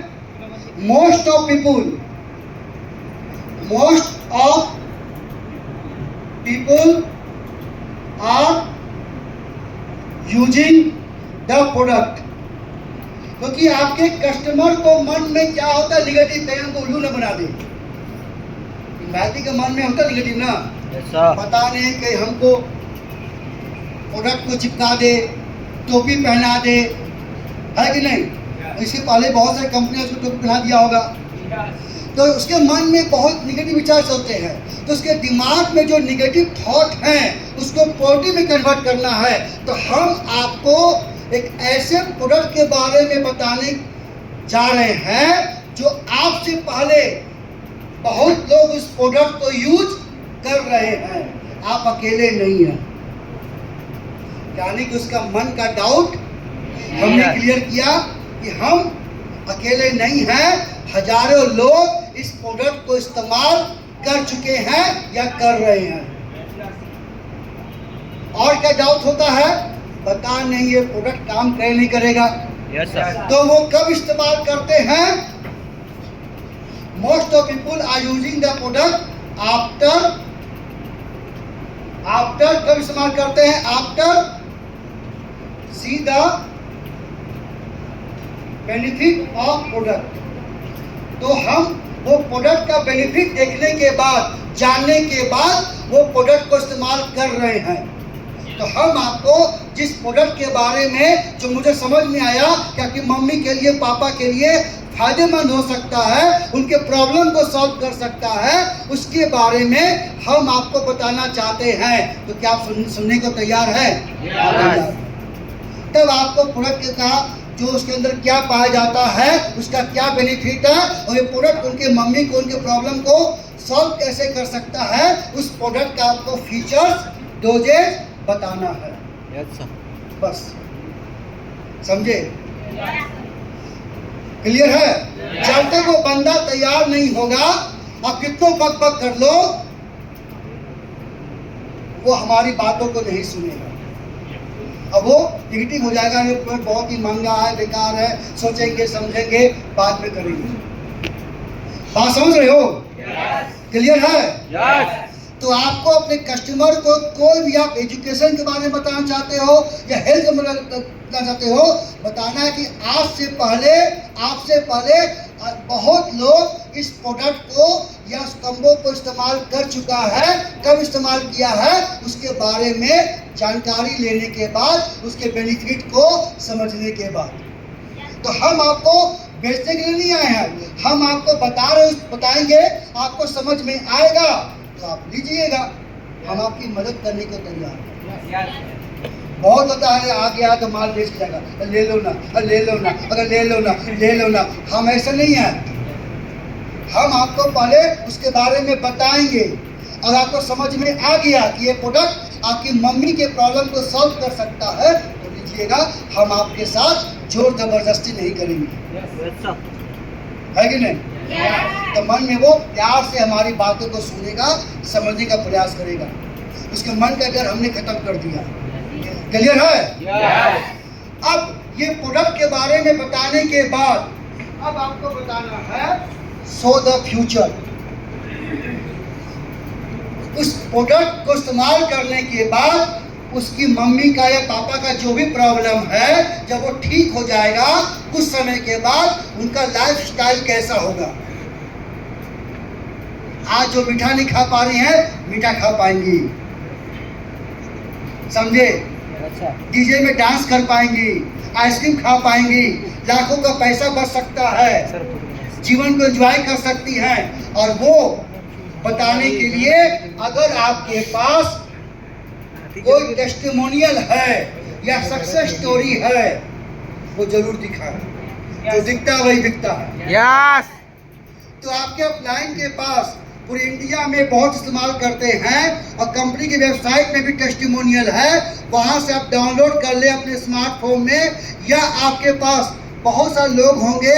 most of people are using the product. क्योंकि आपके कस्टमर को मन में क्या होता है, निगेटिव, कहीं हमको उल्लू न बना दे। के मन में होता निगेटिव ना, पता नहीं कि हमको प्रोडक्ट को चिपका दे, टोपी पहना दे, है कि नहीं? इसके पहले बहुत सारी कंपनियां उसको टोपी पहना दिया होगा। तो उसके मन में बहुत निगेटिव विचार चलते हैं। तो उसके दिमाग में जो निगेटिव थॉट हैं उसको पॉजिटिव में कन्वर्ट करना है। तो हम आपको एक ऐसे प्रोडक्ट के बारे में बताने जा रहे हैं जो आपसे पहले बहुत लोग उस प्रोडक्ट को यूज कर रहे हैं, आप अकेले नहीं हैं। यानी कि उसका मन का डाउट हमने क्लियर किया कि हम अकेले नहीं हैं, हजारों लोग इस प्रोडक्ट को इस्तेमाल कर चुके हैं या कर रहे हैं। और क्या डाउट होता है, पता नहीं ये प्रोडक्ट काम करे नहीं करेगा। Yes sir. तो वो कब इस्तेमाल करते हैं? Most of people are using the product after कब इस्तेमाल करते हैं? After see the benefit of product. तो हम वो प्रोडक्ट का बेनिफिट देखने के बाद, जानने के बाद वो प्रोडक्ट को इस्तेमाल कर रहे हैं। तो हम आपको जिस प्रोडक्ट के बारे में जो मुझे समझ में आया कि आपकी मम्मी के लिए, पापा के लिए फायदेमंद हो सकता है, उनके प्रॉब्लम को सॉल्व कर सकता है, उसके बारे में हम आपको बताना चाहते हैं। तो क्या आप सुनने को तैयार है? तब आपको प्रोडक्ट का जो उसके अंदर क्या पाया जाता है, उसका क्या बेनिफिट है, और ये प्रोडक्ट उनके मम्मी को उनके प्रॉब्लम को सॉल्व कैसे कर सकता है, उस प्रोडक्ट का आपको फीचर्स, डोजेज बताना है। Yes sir. बस समझे? क्लियर है? जब तक वो बंदा तैयार नहीं होगा, आप कितनों बक बक कर लो, वो हमारी बातों को नहीं सुनेगा। अब वो निगेटिव हो जाएगा, ये बहुत ही महंगा है, बेकार है, सोचेंगे समझेंगे बाद में करेंगे। बात समझ रहे हो? क्लियर है? यस। तो आपको अपने कस्टमर को कोई भी आप एजुकेशन के बारे में बताना चाहते हो या हेल्थ के बारे में बताना चाहते हो, बताना है कि आपसे पहले बहुत लोग इस प्रोडक्ट को या उस कम्बो को इस्तेमाल कर चुका है, कब इस्तेमाल किया है, उसके बारे में जानकारी लेने के बाद, उसके बेनिफिट को समझने के बाद। तो हम आपको बेचने के लिए नहीं आए हैं, हम आपको बताएंगे, आपको समझ में आएगा तो आप लीजिएगा, हम आपकी मदद करने को तैयार हैं। बहुत होता है आ गया तो माल बेच जाएगा, ले लो ना, ले लो ना, अगर ले लो ना, ले लो ना। हम ऐसा नहीं है, हम आपको पहले उसके बारे में बताएंगे, और आपको समझ में आ गया कि ये प्रोडक्ट आपकी मम्मी के प्रॉब्लम को सॉल्व कर सकता है तो लीजिएगा। हम आपके साथ जोर जबरदस्ती नहीं करेंगे, है कि नहीं? तो मन में वो प्यार से हमारी बातों को सुनेगा, समझने का प्रयास करेगा, उसके मन का डर हमने खत्म कर दिया। क्लियर है? अब ये प्रोडक्ट के बारे में बताने के बाद अब आपको बताना है सो द फ्यूचर। उस प्रोडक्ट को इस्तेमाल करने के बाद उसकी मम्मी का या पापा का जो भी प्रॉब्लम है, जब वो ठीक हो जाएगा, कुछ समय के बाद उनका लाइफ स्टाइल कैसा होगा। आज जो मीठा नहीं खा पा रही है, मीठा खा पाएंगी, समझे? डीजे में डांस कर पाएंगी, आइसक्रीम खा पाएंगी, लाखों का पैसा बच सकता है, जीवन को एंजॉय कर सकती हैं। और वो बताने के लिए अगर आपके पास कोई टेस्टिमोनियल है या सक्सेस स्टोरी है, वो जरूर दिखाए। जो दिखता है वही बिकता है। यस। तो आपके अपलाइन के पास पूरे इंडिया में बहुत इस्तेमाल करते हैं, और कंपनी की वेबसाइट में भी टेस्टिमोनियल है, वहां से आप डाउनलोड कर ले अपने स्मार्टफोन में, या आपके पास बहुत सारे लोग होंगे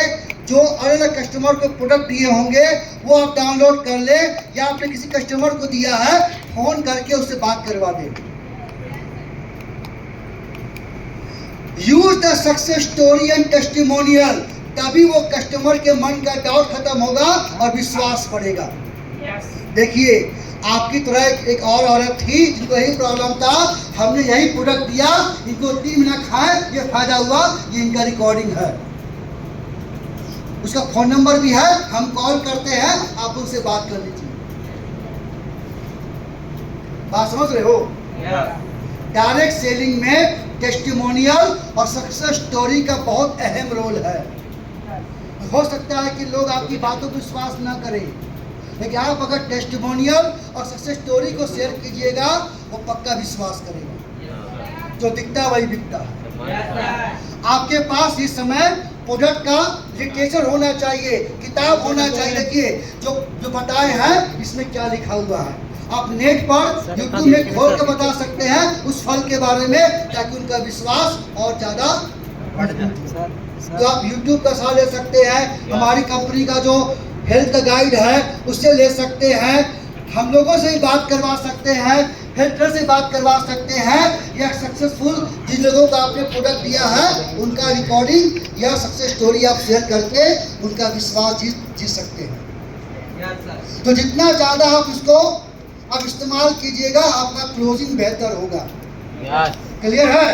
जो अलग अलग कस्टमर को प्रोडक्ट दिए होंगे, वो आप डाउनलोड कर ले, या आपने किसी कस्टमर को दिया है, फोन करके उससे बात करवा दे। Use the success story and testimonial, तभी वो कस्टमर के मन का डाउट खत्म होगा और विश्वास बढ़ेगा। देखिए, आपकी तरह एक और औरत थी जिनको यही प्रॉब्लम था, हमने यही प्रोडक्ट दिया, इनको 3 महीना खाए, ये फायदा हुआ, ये इनका रिकॉर्डिंग है, उसका फोन नंबर भी है, हम कॉल करते हैं, आप उनसे बात कर लीजिए। बात समझ रहे हो? डायरेक्ट सेलिंग में टेस्टिमोनियल और सक्सेस स्टोरी का बहुत अहम रोल है। हो सकता है कि लोग आपकी बातों पर विश्वास ना करें, लेकिन आप अगर टेस्टिमोनियल और सक्सेस स्टोरी को शेयर कीजिएगा, वो पक्का विश्वास करेगा। जो दिखता वही बिकता है। आपके पास इस समय प्रोडक्ट का लिटरेचर होना चाहिए, किताब होना चाहिए। देखिए जो बताए हैं इसमें क्या लिखा हुआ है, आप नेट पर यूट्यूब में खोल के बता सकते हैं उस फल के बारे में, ताकि उनका विश्वास और ज्यादा बढ़ जाए। तो आप यूट्यूब का सहारा ले सकते हैं, हमारी कंपनी का जो हेल्थ गाइड है उससे ले सकते हैं, हम लोगों से ही बात करवा सकते हैं, हेल्थर से बात करवा सकते हैं, या सक्सेसफुल जिन लोगों का आपने प्रोडक्ट दिया है उनका रिकॉर्डिंग या सक्सेस स्टोरी आप शेयर करके उनका विश्वास जीत सकते हैं। तो जितना ज़्यादा आप इसको आप इस्तेमाल कीजिएगा, आपका क्लोजिंग बेहतर होगा। क्लियर है?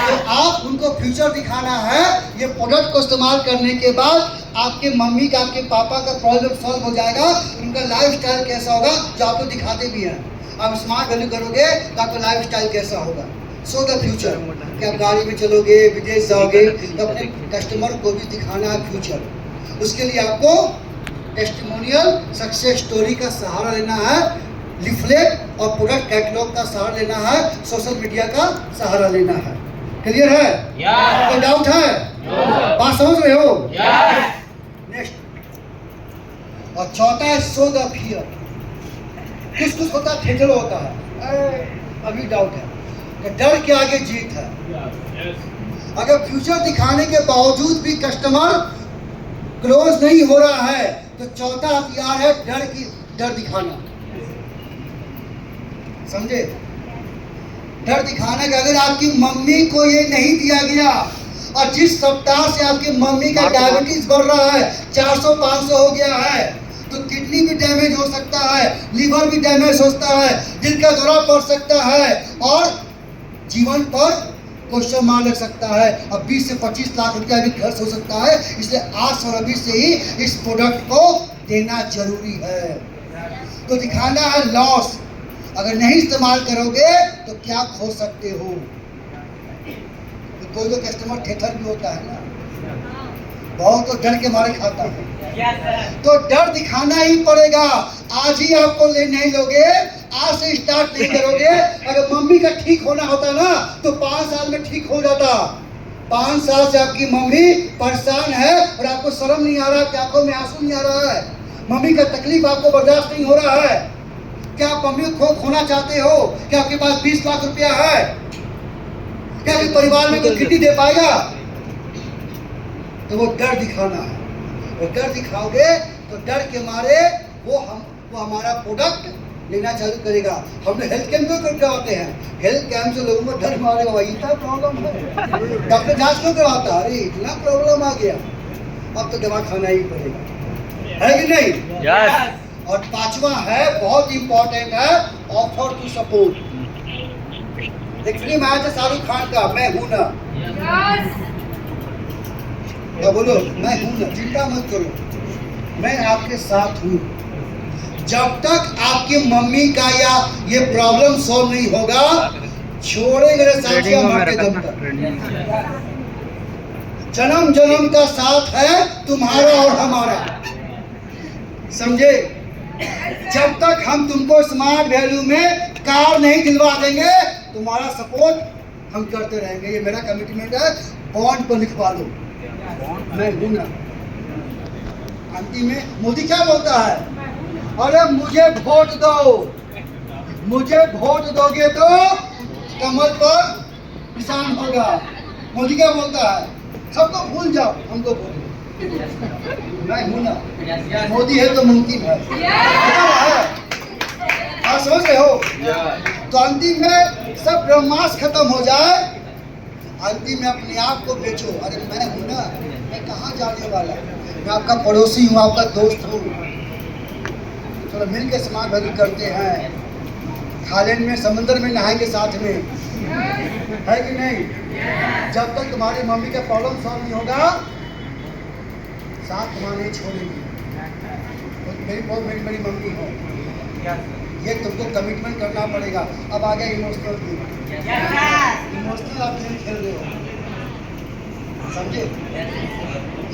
तो आप उनको फ्यूचर दिखाना है। ये प्रोडक्ट को इस्तेमाल करने के बाद आपके मम्मी का, आपके पापा का प्रॉब्लम सॉल्व हो जाएगा, उनका लाइफ स्टाइल कैसा होगा, जो आपको दिखाते भी हैं। आप स्मार्ट वैल्यू करोगे तो आपका लाइफ स्टाइल कैसा होगा। सो द फ्यूचर, कि आप गाड़ी में चलोगे, विदेश जाओगे, तो अपने कस्टमर को भी दिखाना है फ्यूचर। उसके लिए आपको टेस्टिमोनियल, सक्सेस स्टोरी का सहारा लेना है, लिफलेट और प्रोडक्ट कैटलॉग का सहारा लेना है, सोशल मीडिया का सहारा लेना है। क्लियर है? कोई डाउट है? बात समझ रहे हो? नेक्स्ट, और चौथा है शो द फियर। कुछ होता है, थिएटर होता है। अभी डाउट है कि डर के आगे जीत है। अगर फ्यूचर दिखाने के बावजूद भी कस्टमर क्लोज नहीं हो रहा है तो चौथा हथियार है डर दिखाना। समझे? डर दिखाना कि अगर आपकी मम्मी को ये नहीं दिया गया और जिस सप्ताह से आपकी मम्मी का डायबिटीज बढ़ रहा है, 400-500 हो गया है, तो किडनी भी डैमेज हो सकता है, लीवर भी डैमेज हो सकता है, दिल का दौरा पड़ सकता है और जीवन पर क्वेश्चन मार्क लग सकता है और 20 से 25 लाख रुपया भी खर्च हो सकता है। इसलिए आज और अभी से ही इस प्रोडक्ट को देना जरूरी है। तो दिखाना है लॉस। अगर नहीं इस्तेमाल करोगे तो क्या खो सकते हो? तो कोई कस्टमर थिएटर भी होता है ना, बहुत तो डर के मारे खाता है। तो डर दिखाना ही पड़ेगा। आज ही आपको नहीं लोगे, आज से स्टार्ट नहीं करोगे। अगर मम्मी का ठीक होना होता ना तो 5 साल में ठीक हो जाता। 5 साल से आपकी मम्मी परेशान है और आपको शर्म नहीं आ रहा, आंखों में आंसू नहीं आ रहा है, मम्मी का तकलीफ आपको बर्दाश्त नहीं हो रहा है। क्या आप मम्मी को खोना चाहते हो? क्या आपके पास 20 लाख रुपया है? क्या आपके परिवार में कोई किडनी दे पाएगा? तो वो डर दिखाना है। वो डर दिखाओगे तो डर के मारे वो हमारा प्रोडक्ट लेना चालू करेगा। हम लोग हेल्थ कैंप क्यों करवाते हैं? हेल्थ कैंप से लोगों को डर मारेगा, भाई इतना प्रॉब्लम है, डॉक्टर जांच क्यों करवाता? अरे इतना प्रॉब्लम आ गया, अब तो दवा खाना ही पड़ेगा, है कि नहीं? यस। और पांचवा है, बहुत इंपॉर्टेंट है, ऑफर टू सपोर्ट। एक फिल्म आया था शाहरुख खान का, मैं हूं ना। क्या बोलो? मैं हूं ना, चिंता मत करो, मैं आपके साथ हूं। जब तक आपकी मम्मी का या ये प्रॉब्लम सॉल्व नहीं होगा, छोड़ेंगे साथिया मरते दम तक। जन्म जन्म का साथ है तुम्हारा और हमारा, समझे? जब तक हम तुमको स्मार्ट वैल्यू में कार नहीं दिलवा देंगे, तुम्हारा सपोर्ट हम करते रहेंगे। ये मेरा कमिटमेंट है, बॉन्ड पर लिखवा दो, मैं हूं ना। अंतिम में मोदी क्या बोलता है? अरे मुझे वोट दो, मुझे वोट दोगे तो कमल पर निशान होगा। मोदी क्या बोलता है? सबको भूल जाओ, हमको बोलो, मैं हूं ना। मोदी है तो मुमकिन है, आप समझ रहे हो? तो अंतिम में सब ब्रह्मास्त्र खत्म हो जाए, अंतिम में अपने आप को बेचो। अरे मैं हूं ना, मैं कहाँ जाने वाला, मैं आपका पड़ोसी हूँ, आपका दोस्त हूँ, चलो मिल के समाज भरी करते हैं, थाईलैंड में समंदर में नहाएंगे साथ में, है कि नहीं? जब तक तुम्हारी मम्मी का प्रॉब्लम सॉल्व नहीं होगा, साथ तुम्हारे नहीं छोड़ेंगे। मेरी बहुत बड़ी मम्मी हो, ये तुमको कमिटमेंट करना पड़ेगा। अब आ गया इमोशनल गेम। इमोशनल आप गेम खेल रहे हो, समझे?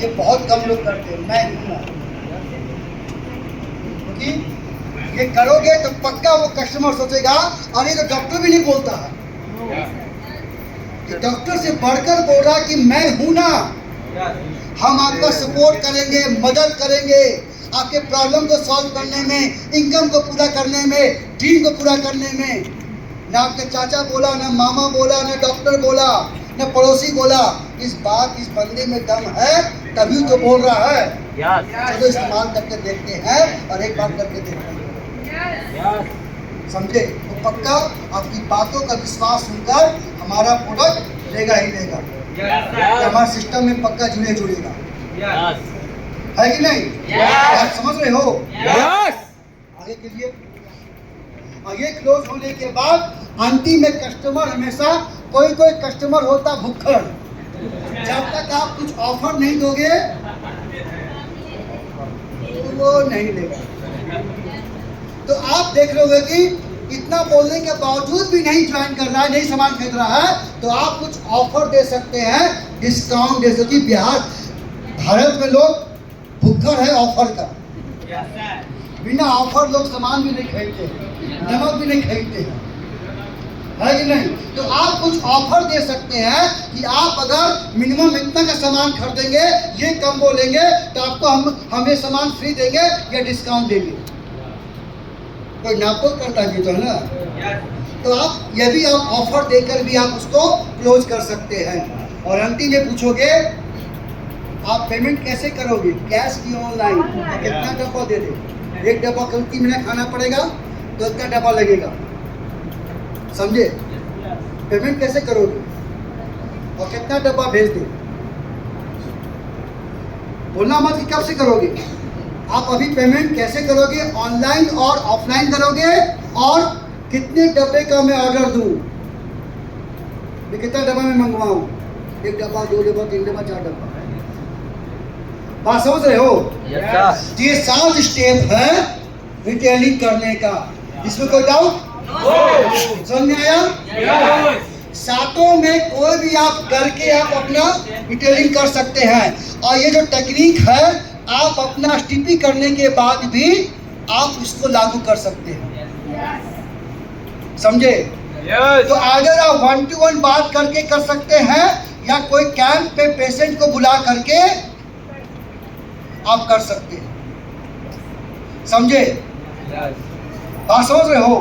ये बहुत कम लोग करते हैं, मैं हूं ना। क्योंकि ये करोगे तो पक्का वो कस्टमर सोचेगा, अरे तो डॉक्टर भी नहीं बोलता है, डॉक्टर से बढ़कर बोल रहा कि मैं हूं ना, हम आपका सपोर्ट करेंगे, मदद करेंगे, आपके प्रॉब्लम को सॉल्व करने में, इनकम को पूरा करने में, ड्रीम को पूरा करने में। ना आपके चाचा बोला, ना मामा बोला, ना डॉक्टर बोला, ना पड़ोसी बोला, इस बंदे में दम है, तभी तो बोल रहा है। चलो इस्तेमाल करके देखते हैं और एक बार करके देखते हैं, समझे? तो पक्का आपकी बातों का विश्वास सुनकर हमारा प्रोडक्ट लेगा ही लेगा, हमारे सिस्टम में पक्का जुड़ेगा, है कि नहीं? आप समझ रहे हो? आगे के लिए आगे क्लोज होने के बाद अंतिम में कस्टमर हमेशा कोई कस्टमर होता भुक्खड़। जब तक आप कुछ ऑफर नहीं दोगे तो वो नहीं लेगा। तो आप देख रहे हो कि इतना बोलने के बावजूद भी नहीं ज्वाइन कर रहा है, नहीं सामान खरीद रहा है, तो आप कुछ ऑफर दे सकते हैं, डिस्काउंट दे सकते। भारत में लोग भुक्खड़ है ऑफर का, बिना ऑफर लोग सामान भी नहीं खरीदते, नमक भी नहीं खरीदते हैं, है कि नहीं? तो आप कुछ ऑफर दे सकते हैं कि आप अगर मिनिमम इतना का सामान खरीदेंगे, ये कम्बो लेंगे, तो आपको हम ये सामान फ्री देंगे या डिस्काउंट देंगे। कोई नापतोल करता है तो है ना। तो आप ये भी आप ऑफर देकर भी आप उसको क्लोज कर सकते हैं। और अंतिम में पूछोगे आप पेमेंट कैसे करोगे, कैश की ऑनलाइन, कितना डब्बा दे दे, एक डब्बा गलती में खाना पड़ेगा तो इतना डब्बा लगेगा, समझे? पेमेंट कैसे करोगे और कितना डब्बा भेज दे, बोलना मत कि कब से करोगे। आप अभी पेमेंट कैसे करोगे, ऑनलाइन और ऑफलाइन करोगे, और कितने डब्बे का मैं ऑर्डर दूं, कितना डब्बा मैं मंगवाऊं, एक डब्बा, दो डब्बा, तीन डब्बा, चार डब्बा। बात समझ रहे हो? यस ये 7 स्टेप है रिटेलिंग करने का, इसमें कोई डाउट? समझ में आया? सातों में कोई भी आप करके आप अपना रिटेलिंग कर सकते हैं। और ये जो टेक्निक है आप अपना स्टीपी करने के बाद भी आप इसको लागू कर सकते हैं, समझे? तो अगर आप 1 to 1 बात करके कर सकते हैं या कोई कैंप पे पेशेंट को बुला करके आप कर सकते हैं, समझे? बात समझ रहे हो?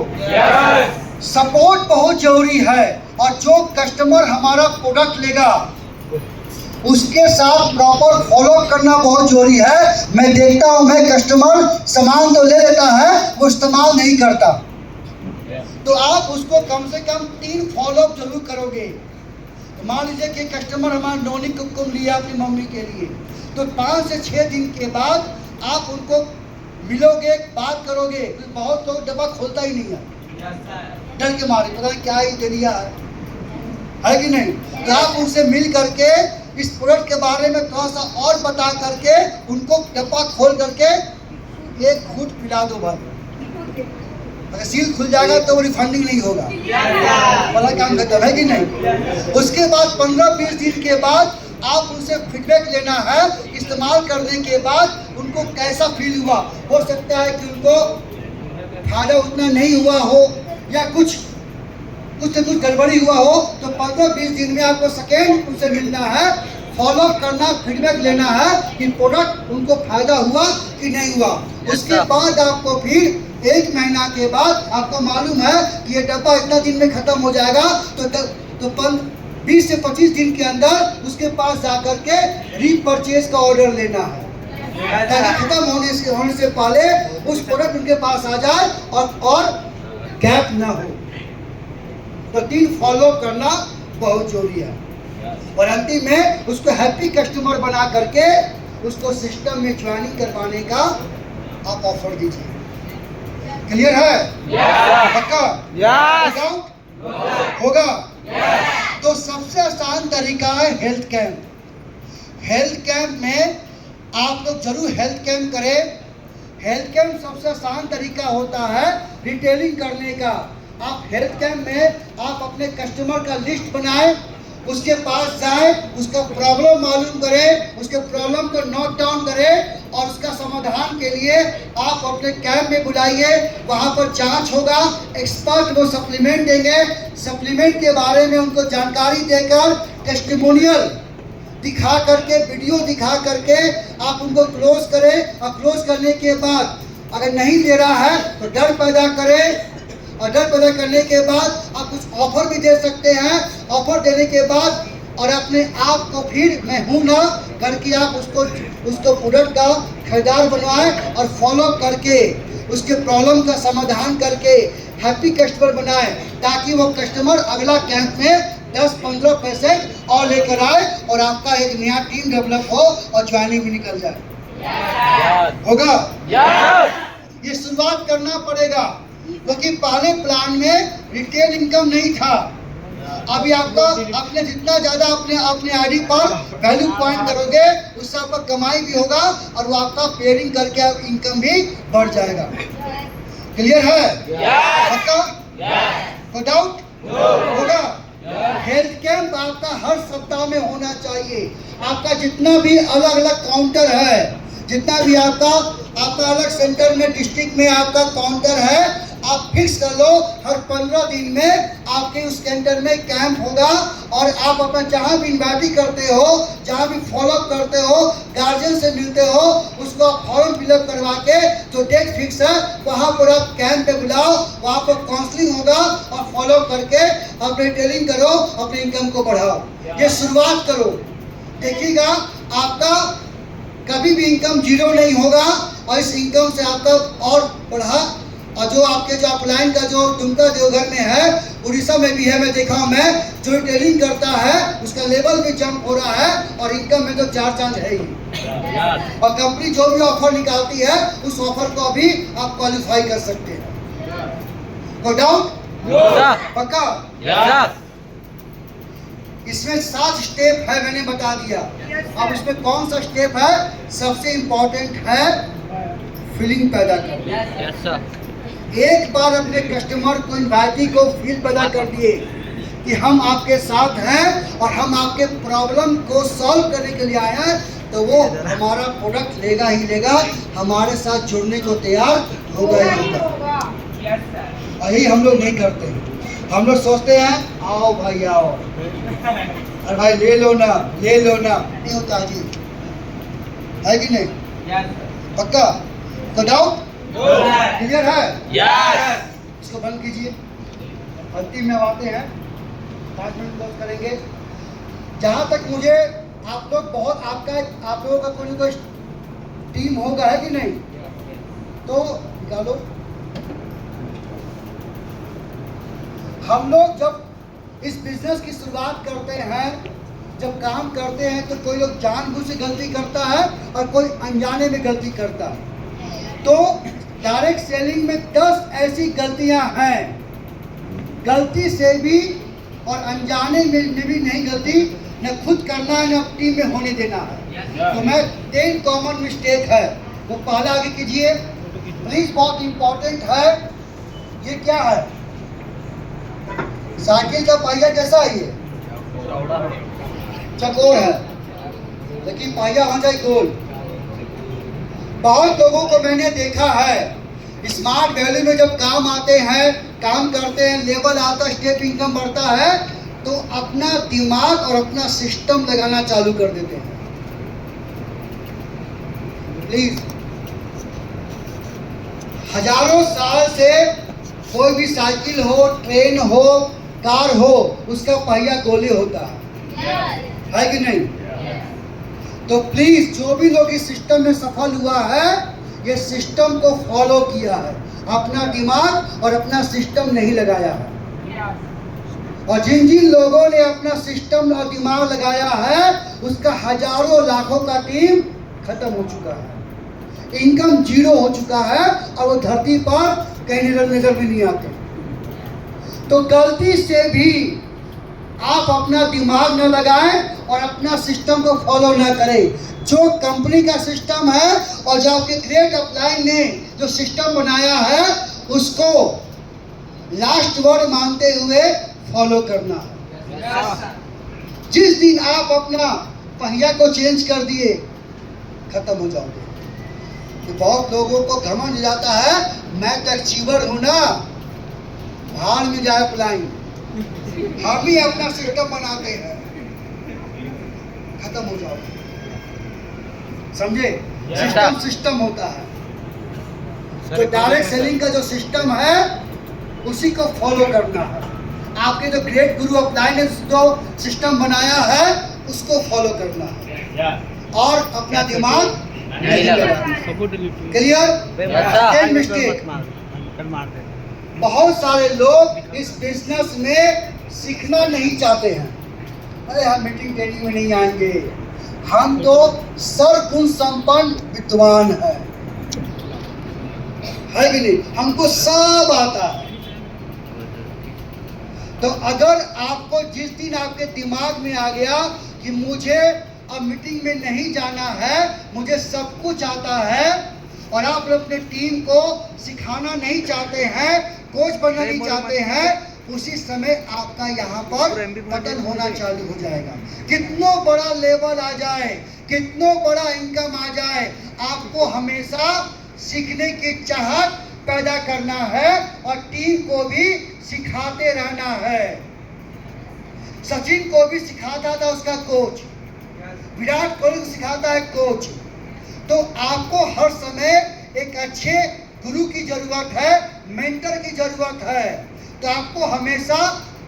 सपोर्ट बहुत जरूरी है, और जो कस्टमर हमारा प्रोडक्ट लेगा उसके साथ प्रॉपर फॉलो करना बहुत जरूरी है। मैं देखता हूं, मैं कस्टमर सामान तो ले लेता है, वो इस्तेमाल नहीं करता, तो आप उसको कम से कम 3 फॉलोअप जरूर करोगे। तो मान लीजिए कि कस्टमर हमारा नोनी कुमकुम लिया अपनी मम्मी के लिए, तो 5 से 6 दिन के बाद आप उनको मिलोगे, बात करोगे। बहुत लोग डब्बा खोलता ही नहीं है, डर के मारे, पता नहीं क्या ही दे दिया है कि नहीं? तो आप उनसे मिल करके इस प्रोडक्ट के बारे में थोड़ा सा और बता करके उनको डब्बा खोल करके एक घूंट पिला दो भाई। अगर सील खुल जाएगा तो वो रिफंडिंग नहीं होगा, वाला काम खत्म, है कि नहीं? उसके बाद 15-20 दिन के बाद आप उनसे फीडबैक लेना है, इस्तेमाल करने के बाद उनको कैसा फील हुआ। हो सकता है कि उनको फायदा उतना नहीं हुआ हो या कुछ गड़बड़ी हुआ हो, तो 15-20 दिन में आपको सेकेंड उनसे मिलना है, फॉलो करना, फीडबैक लेना है कि प्रोडक्ट उनको फायदा हुआ कि नहीं हुआ। उसके बाद आपको फिर 1 महीना के बाद आपको मालूम है कि ये डब्बा इतना दिन में खत्म हो जाएगा, तो 20 से 25 दिन के अंदर उसके पास जाकर के रीपरचेज का ऑर्डर लेना है, ताकि खत्म होने से पहले उस प्रोडक्ट उनके पास आ जाए और गैप ना हो। तो 3 फॉलो करना बहुत जरूरी है। और अंतिम में उसको हैप्पी कस्टमर बना करके उसको सिस्टम में ज्वाइनिंग करवाने का आप ऑफर दीजिए। क्लियर है? पक्का? होगा? तो सबसे आसान तरीका है हेल्थ कैंप। हेल्थ कैंप में आप लोग जरूर हेल्थ कैंप करें। हेल्थ कैंप सबसे आसान तरीका होता है रिटेलिंग करने का। आप हेल्थ कैंप में आप अपने कस्टमर का लिस्ट बनाएं, उसके पास जाएं, उसका प्रॉब्लम मालूम करें, उसके प्रॉब्लम को नोट डाउन करें, और उसका समाधान के लिए आप अपने कैंप में बुलाइए। वहाँ पर जांच होगा, एक्सपर्ट वो सप्लीमेंट देंगे, सप्लीमेंट के बारे में उनको जानकारी देकर टेस्टिमोनियल दिखा करके, वीडियो दिखा करके आप उनको क्लोज करें। और क्लोज करने के बाद अगर नहीं ले रहा है तो डर पैदा करें, और डर पैदा करने के बाद आप कुछ ऑफर भी दे सकते हैं। ऑफर देने के बाद और अपने आप को फिर मैं हूँ ना करके आप उसको प्रोडक्ट का खरीदार बनवाएं और फॉलो करके उसके प्रॉब्लम का समाधान करके हैप्पी कस्टमर बनाएं, ताकि वो कस्टमर अगला कैंप में 10-15% और लेकर आए और आपका एक नया टीम डेवलप हो और ज्वाइनिंग भी निकल जाए। होगा? ये शुरुआत करना पड़ेगा, क्योंकि पहले प्लान में रिटेल इनकम नहीं था। अभी आपका अपने जितना ज्यादा अपने आईडी पर वैल्यू पॉइंट करोगे उससे आपका कमाई भी होगा और वो आपका पेयरिंग करके आप इनकम भी बढ़ जाएगा। क्लियर है? पक्का? कोई डाउट? होगा? हेल्थ कैंप आपका हर सप्ताह में होना चाहिए। आपका जितना भी अलग अलग काउंटर है, जितना भी आपका अलग सेंटर में डिस्ट्रिक्ट में आपका काउंटर है, आप फिक्स कर लो, हर 15 दिन में आपके उस सेंटर में कैंप होगा और आप अपना जहाँ भी इन्वाइटी करते हो, जहाँ भी फॉलोअप करते हो, गार्जियन से मिलते हो, उसको आप फॉर्म फिलअप करवा के जो डेट फिक्स है वहाँ पर आप कैंप पे बुलाओ, वहाँ पर काउंसलिंग होगा और फॉलोअप करके अपनी ट्रेनिंग करो, अपने इनकम को बढ़ाओ। ये शुरुआत करो, देखिएगा आपका कभी भी इनकम जीरो नहीं होगा और इस इनकम से आपका और बढ़ा। और जो आपके जो अपलाइन का जो दुमका देवघर में है, उड़ीसा में भी है, मैं देखा हूँ, मैं जो ट्रेनिंग करता है उसका लेवल भी जंप हो रहा है और इनकम में तो 4 चांद है ही। और कंपनी जो भी ऑफर निकालती है उस ऑफर को भी आप क्वालिफाई कर सकते हैं। No doubt? पक्का? इसमें 7 स्टेप है, मैंने बता दिया। अब इसमें कौन सा स्टेप है? सबसे इंपॉर्टेंट है फीलिंग पैदा करना। एक बार अपने कस्टमर को, इन्वाइटी को फील पैदा कर दिए कि हम आपके साथ हैं और हम आपके प्रॉब्लम को सॉल्व करने के लिए आए हैं, तो वो हमारा प्रोडक्ट लेगा ही लेगा, हमारे साथ जुड़ने को तैयार होगा ही होगा। यही हम लोग नहीं करते। हम लोग सोचते हैं आओ भाई आओ, अरे भाई ले लो ना, ले लो ना, नहीं होता जी, है कि नहीं? पक्का? तो डाउट क्लियर है? इसको बंद कीजिए। अंतिम में आते हैं, 5 मिनट क्लोज करेंगे। जहाँ तक मुझे आप लोग बहुत आप लोगों का कोई ना कोई टीम होगा, है कि नहीं? तो निकालो। हम लोग जब इस बिजनेस की शुरुआत करते हैं, जब काम करते हैं, तो कोई लोग जानबूझ से गलती करता है और कोई अनजाने में गलती करता है। तो डायरेक्ट सेलिंग में 10 ऐसी गलतियां हैं, गलती से भी और अनजाने में भी नहीं, गलती न खुद करना है न टीम में होने देना है। तो मैं 10 कॉमन मिस्टेक है, वो पहला आगे कीजिए प्लीज, बहुत इंपॉर्टेंट है। ये क्या है? साइकिल का पहिया कैसा है? ये चकोर है, लेकिन पहिया हो जाए गोल। बहुत लोगों को मैंने देखा है, स्मार्ट वैल्यू में जब काम आते हैं, काम करते हैं, लेवल आता, स्टेप इनकम बढ़ता है, तो अपना दिमाग और अपना सिस्टम लगाना चालू कर देते हैं। प्लीज, हजारों साल से कोई भी साइकिल हो, ट्रेन हो, कार हो, उसका पहिया गोले होता है कि नहीं? तो प्लीज, जो भी लोग इस सिस्टम में सफल हुआ है, ये सिस्टम को फॉलो किया है, अपना दिमाग और अपना सिस्टम नहीं लगाया है। और जिन जिन लोगों ने अपना सिस्टम और दिमाग लगाया है, उसका हजारों लाखों का टीम खत्म हो चुका है, इनकम जीरो हो चुका है और वो धरती पर कहीं नजर भी नहीं आते। तो गलती से भी आप अपना दिमाग न लगाएं और अपना सिस्टम को फॉलो न करें। जो कंपनी का सिस्टम है और जो आपके ग्रेट अपलाइन ने जो सिस्टम बनाया है, उसको लास्ट वर्ड मानते हुए फॉलो करना है। जिस दिन आप अपना पहिया को चेंज कर दिए, खत्म हो जाओगे। तो बहुत लोगों को घमंड जाता है, मैं तो अचीवर हूं ना, भाड़ में जाए अपलाइन, हम ही अपना सिस्टम बनाते हैं, खत्म हो जाओगे। समझे? सिस्टम सिस्टम होता है। तो डायरेक्ट सेलिंग का जो सिस्टम है, उसी को फॉलो करना है। आपके जो ग्रेट गुरु अपलाइन ने जो सिस्टम बनाया है, उसको फॉलो करना है और अपना दिमाग नहीं लगाना। क्लियर? 10 मिस्टेक। बहुत सारे लोग इस बिजनेस में सीखना नहीं चाहते हैं। अरे हम मीटिंग ट्रेनिंग में नहीं आएंगे, हम तो सर्वगुण संपन्न विद्वान है कि नहीं? हमको सब आता है। तो अगर आपको जिस दिन आपके दिमाग में आ गया कि मुझे अब मीटिंग में नहीं जाना है, मुझे सब कुछ आता है, और आप अपने टीम को सिखाना नहीं चाहते हैं, कोच बनना नहीं चाहते हैं, उसी समय आपका यहाँ पर पतन होना चालू हो जाएगा। कितना बड़ा लेवल आ जाए, कितना बड़ा इनकम आ जाए, आपको हमेशा सीखने की चाहत पैदा करना है और टीम को भी सिखाते रहना है। सचिन को भी सिखाता था उसका कोच, विराट कोहली को सिखाता है कोच। तो आपको हर समय एक अच्छे गुरु की जरूरत है, मेंटर की जरूरत है। तो आपको हमेशा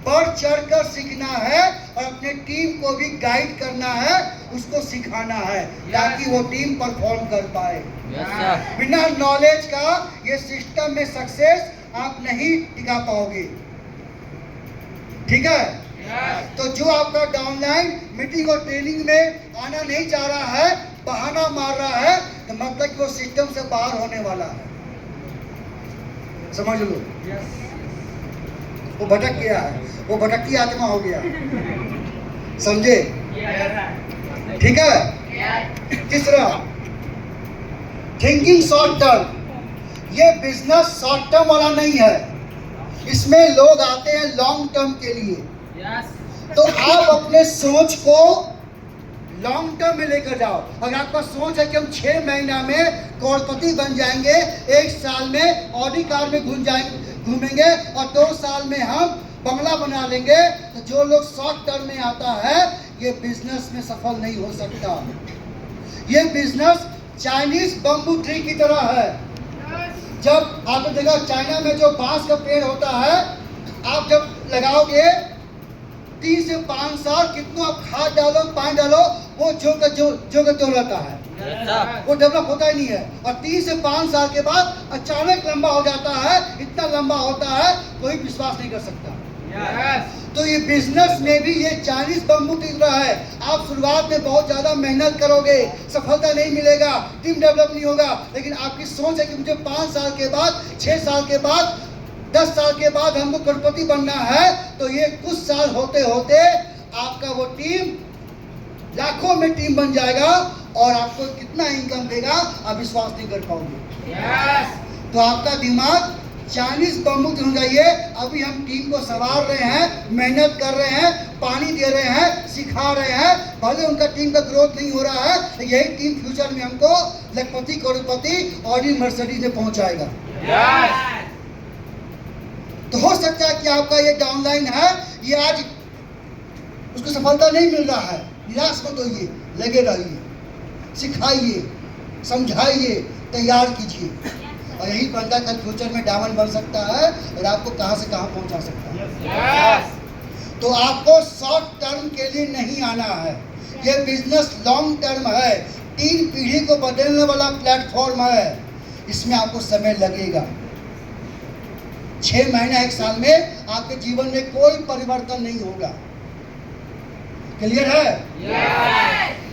बढ़ चढ़ कर सीखना है और अपने टीम को भी गाइड करना है, उसको सिखाना है ताकि वो टीम परफॉर्म कर पाए। बिना नॉलेज का ये सिस्टम में सक्सेस आप नहीं टिका पाओगे। ठीक है? तो जो आपका डाउनलाइन मीटिंग और ट्रेनिंग में आना नहीं चाह रहा है, बहाना मार रहा है, तो मतलब कि वो सिस्टम से बाहर होने वाला है। समझ लो, वो भटक गया है, वो भटकती आत्मा हो गया। समझे? ठीक है? तीसरा, थिंकिंग शॉर्ट टर्म। ये बिजनेस शॉर्ट टर्म वाला नहीं है, इसमें लोग आते हैं लॉन्ग टर्म के लिए। तो आप अपने सोच को लॉन्ग टर्म में लेकर जाओ। अगर आपका सोच है कि हम 6 महीना में करोड़पति बन जाएंगे, 1 साल में ऑडी कार में घूमेंगे और 2 साल में हम बंगला बना लेंगे, तो जो लोग शॉर्ट टर्म में आता है ये बिजनेस में सफल नहीं हो सकता। ये बिजनेस चाइनीज बम्बू ट्री की तरह है। जब आपने देखा चाइना में जो बांस का पेड़ होता है, आप जब लगाओगे 3 से 5 साल, कितना आप खाद डालो, पानी डालो, वो जो रहता है, वो डेवलप होता ही नहीं है। और 3 से 5 साल के बाद अचानक लंबा हो जाता है, इतना लंबा होता है कोई विश्वास नहीं कर सकता। तो ये बिजनेस में भी ये चाइनीज बम्बू की तरह है। आप शुरुआत में बहुत ज्यादा मेहनत करोगे, सफलता नहीं मिलेगा, टीम डेवलप नहीं होगा, लेकिन आपकी सोच है कि मुझे 5 साल के बाद, 6 साल के बाद, 10 साल के बाद हमको करोड़पति बनना है। तो ये कुछ साल होते होते आपका वो टीम लाखों में टीम बन जाएगा और आपको कितना इनकम देगा आप विश्वास नहीं कर पाओगे। तो आपका दिमाग चाइनीज बम्बू होना चाहिए। अभी हम टीम को संवार रहे हैं, मेहनत कर रहे हैं, पानी दे रहे हैं, सिखा रहे हैं, भले उनका टीम का ग्रोथ नहीं हो रहा है, यही टीम फ्यूचर में हमको लखपति, करोड़पति, ऑडी, मर्सिडीज में पहुंचाएगा। तो हो सकता है कि आपका ये डाउनलाइन है, ये आज उसको सफलता नहीं मिल रहा है, निराश मत होइए, लगे रहिए, सिखाइए, समझाइए, तैयार कीजिए और यही बंदा कल फ्यूचर में डायमंड बन सकता है और आपको कहां से कहां पहुंचा सकता है। तो आपको शॉर्ट टर्म के लिए नहीं आना है, ये बिजनेस लॉन्ग टर्म है, 3 पीढ़ी को बदलने वाला प्लेटफॉर्म है। इसमें आपको समय लगेगा। 6 महीना 1 साल में आपके जीवन में कोई परिवर्तन नहीं होगा। क्लियर है?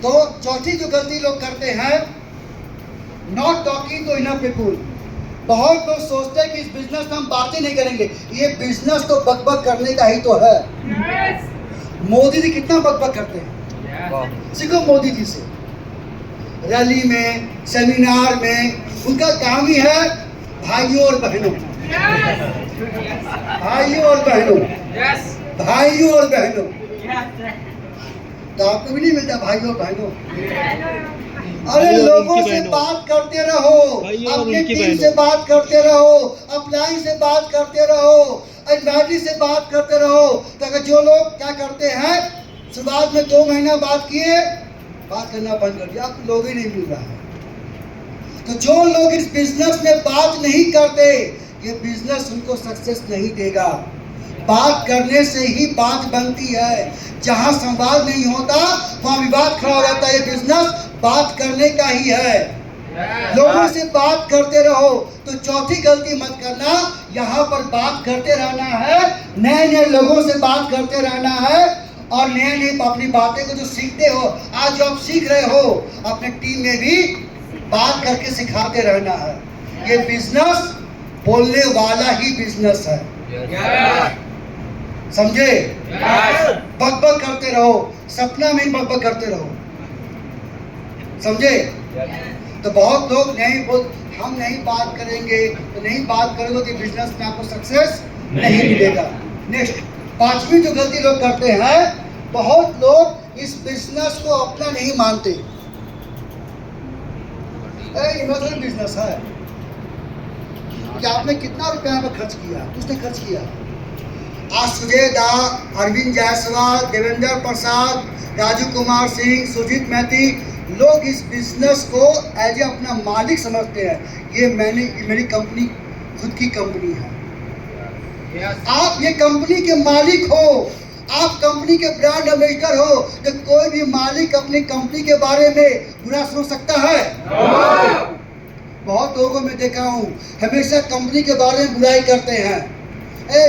तो चौथी जो गलती लोग करते हैं, not talking to enough people. बहुत लोग सोचते हैं कि इस बिजनेस में हम बातें नहीं करेंगे। ये बिजनेस तो बकबक करने का ही तो है। मोदी जी कितना बकबक करते हैं, सीखो मोदी जी से। रैली में, सेमिनार में उनका काम ही है भाइयों और बहनों, भाइयों और बहनों, भाइयों और बहनों। तो आपको भी नहीं मिलता भाइयों और बहनों? अरे लोगों से बात करते रहो, अपनी टीम से बात करते रहो, अपलाइन से बात करते रहो, एडवाइजरी से बात करते रहो। तो अगर जो लोग क्या करते हैं, शुरुआत में 2 महीना बात किए, बात करना बंद कर दिया, आपको लोग ही नहीं मिल रहा है। तो जो लोग इस बिजनेस में बात नहीं करते, ये बिजनेस उनको सक्सेस नहीं देगा। बात करने से ही बात बनती है। जहां संवाद नहीं होता वहां विवाद खड़ा हो जाता है। ये बिजनेस बात करने का ही है, लोगों से बात करते रहो। तो चौथी गलती मत करना, यहाँ पर बात करते रहना है, नए नए लोगों से बात करते रहना है और नए नए अपनी बातें को जो सीखते हो, आज जो आप सीख रहे हो, अपने टीम में भी बात करके सिखाते रहना है। ये बिजनेस बोलने वाला ही बिजनेस है, समझे? बकबक करते रहो, सपना में ही बकबक करते रहो, समझे? तो बहुत लोग नहीं बोल, हम नहीं बात करेंगे, तो नहीं बात करोगे तो बिजनेस में आपको सक्सेस नहीं मिलेगा। नेक्स्ट, 5वीं जो गलती लोग करते हैं, बहुत लोग इस बिजनेस को अपना नहीं मानते। इमोशनल बिजनेस है, कि आपने कितना रुपया यहाँ पर खर्च किया, किसने खर्च किया। आज सुजय दा, अरविंद जायसवाल, देवेंद्र प्रसाद, राजू कुमार सिंह, सुजीत मैती, लोग इस बिजनेस को एज ए अपना मालिक समझते हैं। ये मेरी कंपनी खुद की कंपनी है। आप ये कंपनी के मालिक हो, आप कंपनी के ब्रांड एम्बेसडर हो। तो कोई भी मालिक अपनी कंपनी के बारे में बुरा सोच सकता है? बहुत लोगों में देखा हूँ हमेशा कंपनी के बारे में बुराई करते हैं।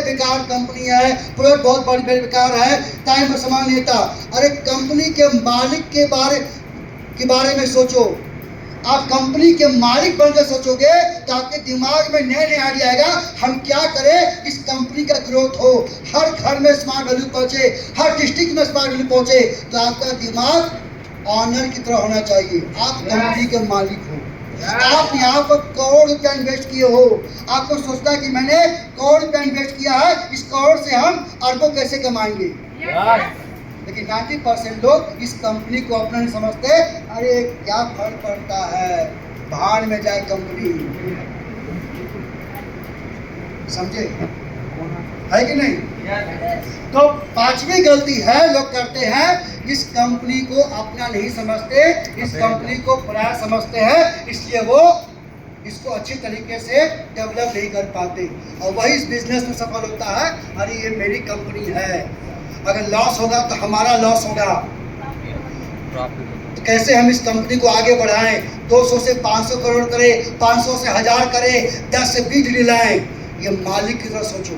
बेकार कंपनी है, प्रोडक्ट बहुत बड़ी बेकार है, टाइम पर सामान नहीं था। अरे कंपनी के मालिक के बारे में सोचो। आप कंपनी के मालिक बनकर सोचोगे तो आपके दिमाग में नए आइडिया आएगा, हम क्या करें इस कंपनी का ग्रोथ हो, हर घर में स्मार्ट वैल्यू पहुंचे, हर डिस्ट्रिक्ट में स्मार्ट वैल्यू पहुंचे। तो आपका दिमाग ऑनर की तरह होना चाहिए। आप कंपनी के मालिक हो। आप यहाँ पर करोड़ रुपया इन्वेस्ट किए हो, आपको सोचता है कि मैंने करोड़ रुपया इन्वेस्ट किया है, इस करोड़ से हम अरबों कैसे कमाएंगे। लेकिन 90% लोग इस कंपनी को अपना नहीं समझते। अरे क्या फर्क पड़ता है, बाहर में जाए कंपनी, समझे है कि नहीं। तो पांचवी गलती है लोग करते हैं, इस कंपनी को अपना नहीं समझते, इस कंपनी को पराया समझते हैं, इसलिए वो इसको अच्छी तरीके से डेवलप नहीं कर पाते और वही इस बिजनेस में सफल होता है। अरे ये मेरी कंपनी है, अगर लॉस होगा तो हमारा लॉस होगा, तो कैसे हम इस कंपनी को आगे बढ़ाएं, 200 से 500 करोड़ करें, 500 से 1000 करें, 10 से 20 दिलाएं। ये मालिक की तरह सोचो।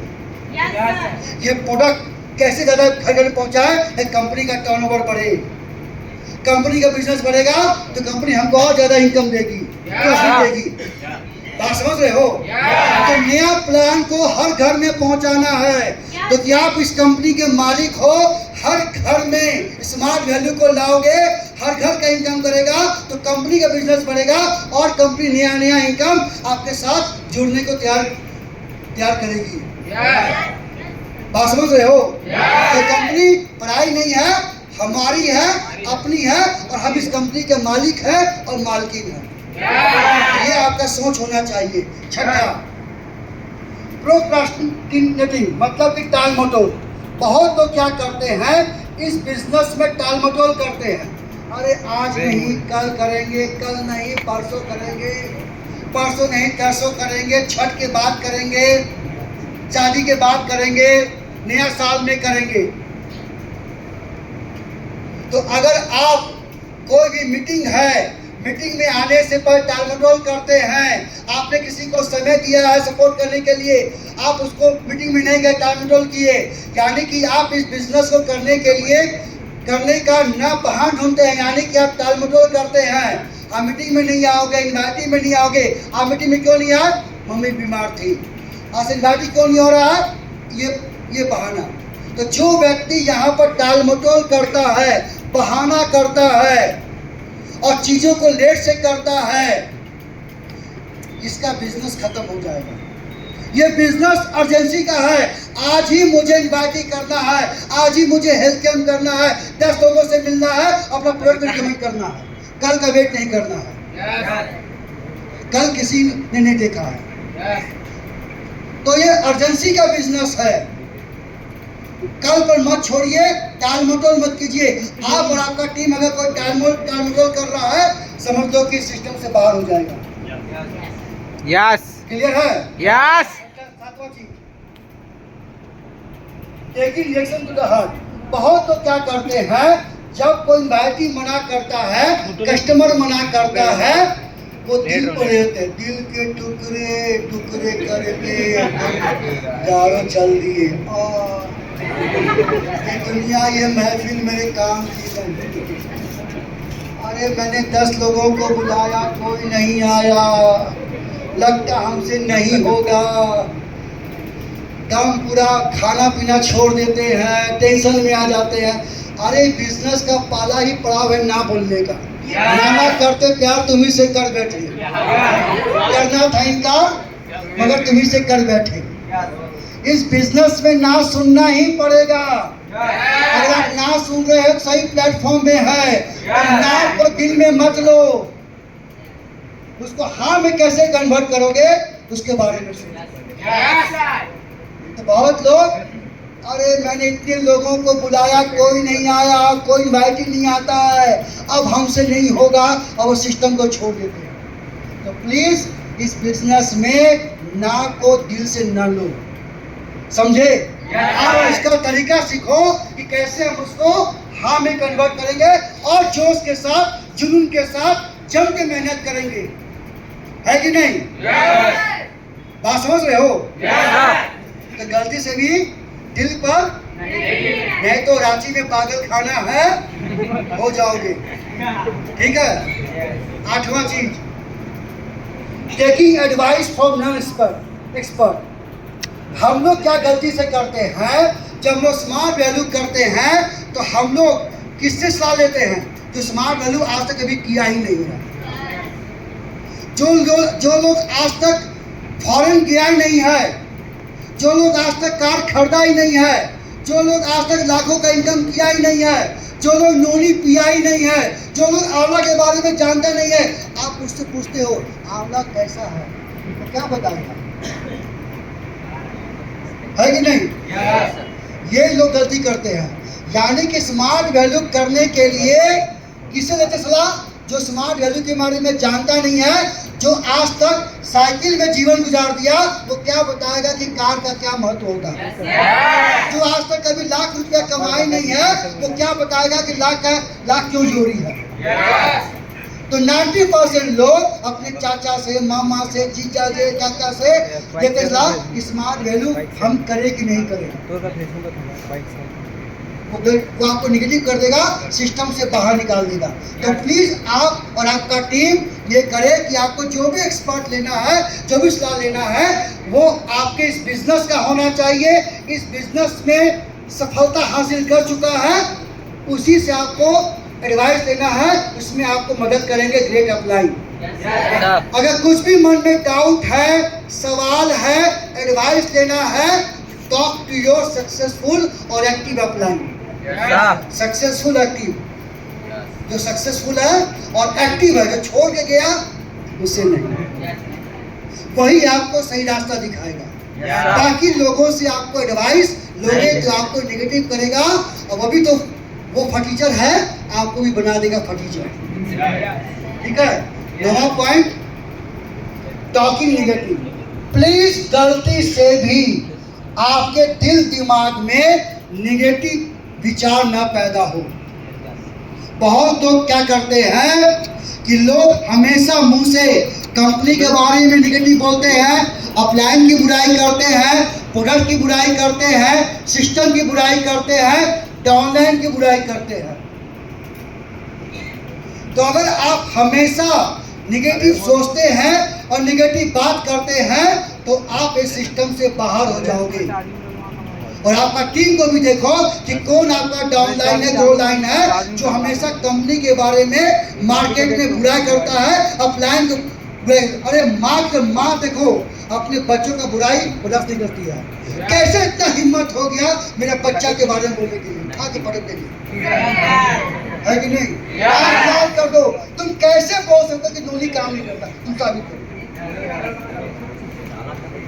ये प्रोडक्ट कैसे ज़्यादा घर में पहुंचाए, कंपनी का टर्नओवर बढ़े, कंपनी का बिजनेस बढ़ेगा तो कंपनी हमको और ज़्यादा इनकम देगी, देगी। बात समझ रहे हो। तो नया प्लान को हर घर में पहुंचाना है। तो क्या आप इस कंपनी के मालिक हो, हर घर में स्मार्ट वैल्यू को लाओगे, हर घर का इनकम करेगा तो कंपनी का बिजनेस बढ़ेगा और कंपनी नया इनकम आपके साथ जुड़ने को तैयार करेगी। बात समझ रहे हो। तो कंपनी पराई नहीं है, हमारी है, अपनी है और हम इस कंपनी के मालिक हैं और मालकिन हैं। ये आपका सोच होना चाहिए। छठा, प्रोक्रास्टिनेटिंग मतलब कि टाल मटोल। बहुत लोग क्या करते हैं इस बिजनेस में, टाल मटोल करते हैं। अरे आज नहीं कल करेंगे, कल नहीं परसों करेंगे, परसों नहीं तरसों करेंगे, छठ के बाद करेंगे, शादी के बाद करेंगे, नया साल में करेंगे। तो अगर आप कोई भी मीटिंग है, मीटिंग में आने से पहले टालमटोल करते हैं, आपने किसी को समय दिया है सपोर्ट करने के लिए, आप उसको मीटिंग में नहीं गए, टालमटोल किए, यानी कि आप इस बिजनेस को करने के लिए करने का ना बहाना ढूंढते हैं, यानी कि आप टालमटोल करते हैं। आप मीटिंग में नहीं आओगे, इन्वाइटिंग में नहीं आओगे। आप मीटिंग में क्यों नहीं आए? मम्मी बीमार थी। आज इन्वाइटिंग क्यों नहीं हो रहा है? ये बहाना। तो जो व्यक्ति यहाँ पर टालमटोल करता है, बहाना करता है और चीजों को लेट से करता है, इसका बिजनेस खत्म हो जाएगा। ये बिजनेस अर्जेंसी का है। आज ही मुझे इन्वाइटिंग करना है, आज ही मुझे हेल्थ कैंप करना है, 10 लोगों से मिलना है, अपना प्रोडक्ट रिकमेंड करना है। कल का वेट नहीं करना है, कल किसी ने नहीं देखा है। तो ये अर्जेंसी का बिजनेस है। कल पर मत छोड़िए, टालमटोल मत कीजिए। आप और आपका टीम अगर कोई टालमटोल कर रहा है, समझ लो कि सिस्टम से बाहर हो जाएगा। यस, क्लियर है? यस। सातवां चीज, taking reaction to the heart. बहुत तो क्या करते हैं, जब कोई इन्वाइटी मना करता है, कस्टमर मना करता है, वो दिल पर रहते, दिल के टुकड़े टुकड़े करके गाड़ो चल दिए। ये दुनिया, ये महफिल मेरे काम की नहीं। अरे मैंने 10 लोगों को बुलाया, कोई नहीं आया, लगता हमसे नहीं होगा। दम पूरा खाना पीना छोड़ देते हैं, टेंशन में आ जाते हैं। अरे बिजनेस का पाला ही पड़ाव है ना बोलने का। ना करते प्यार तुम्ही से कर बैठे, करना था इनकार मगर तुम्ही से कर बैठे। इस बिजनेस में ना सुनना ही पड़ेगा। अगर आप ना सुन रहे हो, सही प्लेटफॉर्म में है, तो ना को दिल में मत लो। उसको हाँ में कैसे कन्वर्ट करोगे, उसके बारे में सोचो। Yes, sir. तो बहुत लोग, अरे मैंने इतने लोगों को बुलाया, कोई नहीं आया, कोई इनवाइट नहीं आता है, अब हमसे नहीं होगा, और वो सिस्टम को छोड़ देते हैं। तो प्लीज इस बिजनेस में ना को दिल से न लो, समझे? आप इसका तरीका सीखो कि कैसे हम उसको हाँ में कन्वर्ट करेंगे, और जोश के साथ, जुनून के साथ जम के मेहनत करेंगे, है कि नहीं? बात समझ रहे हो? तो गलती से भी दिल पर नहीं तो रांची में पागल खाना है, हो जाओगे। ठीक है। 8वां चीज, taking advice from non expert. हम लोग क्या गलती से करते हैं, जब हम लोग स्मार्ट वैल्यू करते हैं तो हम लोग किससे सलाह लेते हैं? जो स्मार्ट वैल्यू आज तक कभी किया ही नहीं है। जो लोग आज तक फॉरेन गया ही नहीं है, जो लोग आज तक कार खरीदा ही नहीं है, जो लोग आज तक लाखों का इनकम किया ही नहीं है, जो लोग नोनी पिया ही नहीं है, जो लोग आंवला के बारे में जानते नहीं है, आप उससे पूछते हो आंवला कैसा है, तो क्या बताएगा? है कि नहीं? ये लोग गलती करते हैं। यानी कि स्मार्ट वैल्यू करने के लिए किससे लेते सलाह? जो स्मार्ट वैल्यू के बारे में जानता नहीं है, जो आज तक साइकिल में जीवन गुजार दिया, वो क्या बताएगा कि कार का क्या महत्व होता है? जो आज तक कभी लाख रुपया कमाई नहीं है, वो क्या बताएगा कि लाख क्यों जरूरी है? तो 90% लोग अपने चाचा से, मामा से, जीजा से, चाचा से लेते सलाह कि स्मार्ट वैल्यू हम करें कि नहीं करें। वो आपको निगेटिव कर देगा, सिस्टम से बाहर निकाल देगा। तो प्लीज आप और आपका टीम ये करे कि आपको जो भी एक्सपर्ट लेना है, जो भी सलाह लेना है, वो आपके इस बिजनेस का होना चाहिए। इस बिजनेस में सफलता हासिल कर चुका है, उसी से आपको एडवाइस लेना है, उसमें आपको मदद करेंगे ग्रेट अपलाइन। अगर कुछ भी मन में डाउट है, सवाल है, एडवाइस लेना है, टॉक टू योर सक्सेसफुल और एक्टिव अपलाइन। सक्सेसफुल एक्टिव, जो सक्सेसफुल है और एक्टिव है, जो छोड़ के गया उसे नहीं, वही आपको सही रास्ता दिखाएगा। बाकी लोगों से आपको एडवाइस लोगे जो आपको नेगेटिव करेगा, और वो भी तो वो फटीचर है, आपको भी बना देगा फटीचर। ठीक है। नवा पॉइंट, टॉकिंग नेगेटिव। प्लीज गलती से भी आपके दिल दिमाग में नेगेटिव विचार ना पैदा हो। बहुत लोग क्या करते हैं कि लोग हमेशा मुंह से कंपनी के बारे में नेगेटिव बोलते हैं, अपलाइन की बुराई करते हैं, प्रोडक्ट की बुराई करते हैं, सिस्टम की बुराई करते हैं, डाउनलाइन की बुराई करते हैं। तो अगर आप हमेशा नेगेटिव सोचते हैं और नेगेटिव बात करते हैं, तो आप इस सिस्टम से बाहर हो जाओगे। और आपका टीम को भी देखो कि कौन आपका डाउनलाइन है, ग्रो लाइन है, जो हमेशा कंपनी के बारे में मार्केट में बुराई करता है, अपलाइन को बुराई। अरे माँ देखो अपने बच्चों का बुराई बर्दाश्त नहीं करती है। कैसे इतना हिम्मत हो गया मेरा बच्चा के बारे में बोलने के लिए, उठा के पटक देंगे, है कि नहीं? आप याद कर दो, तुम कैसे बोल सकते हो कि नोनी काम नहीं करता? तुम साबित करो,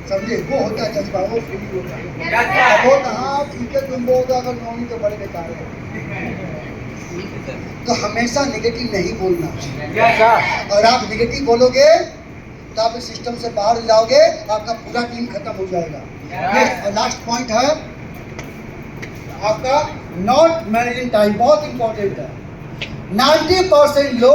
समझे? वो होता है जज्बा, वो फील होता है। वो हाँ ठीक है, तुम बोल दो अगर नोनी तो बड़े बेकार है। तो हमेशा नेगेटिव नहीं बोलना। और आप नेगेटिव बोलोगे तो आप इस सिस्टम से बाहर हो जाओगे, आपका पूरा टीम खत्म हो जाएगा। और लास्ट पॉइंट है आपका नॉट मैनेजिंग टाइम, बहुत इंपॉर्टेंट है। 90% लोग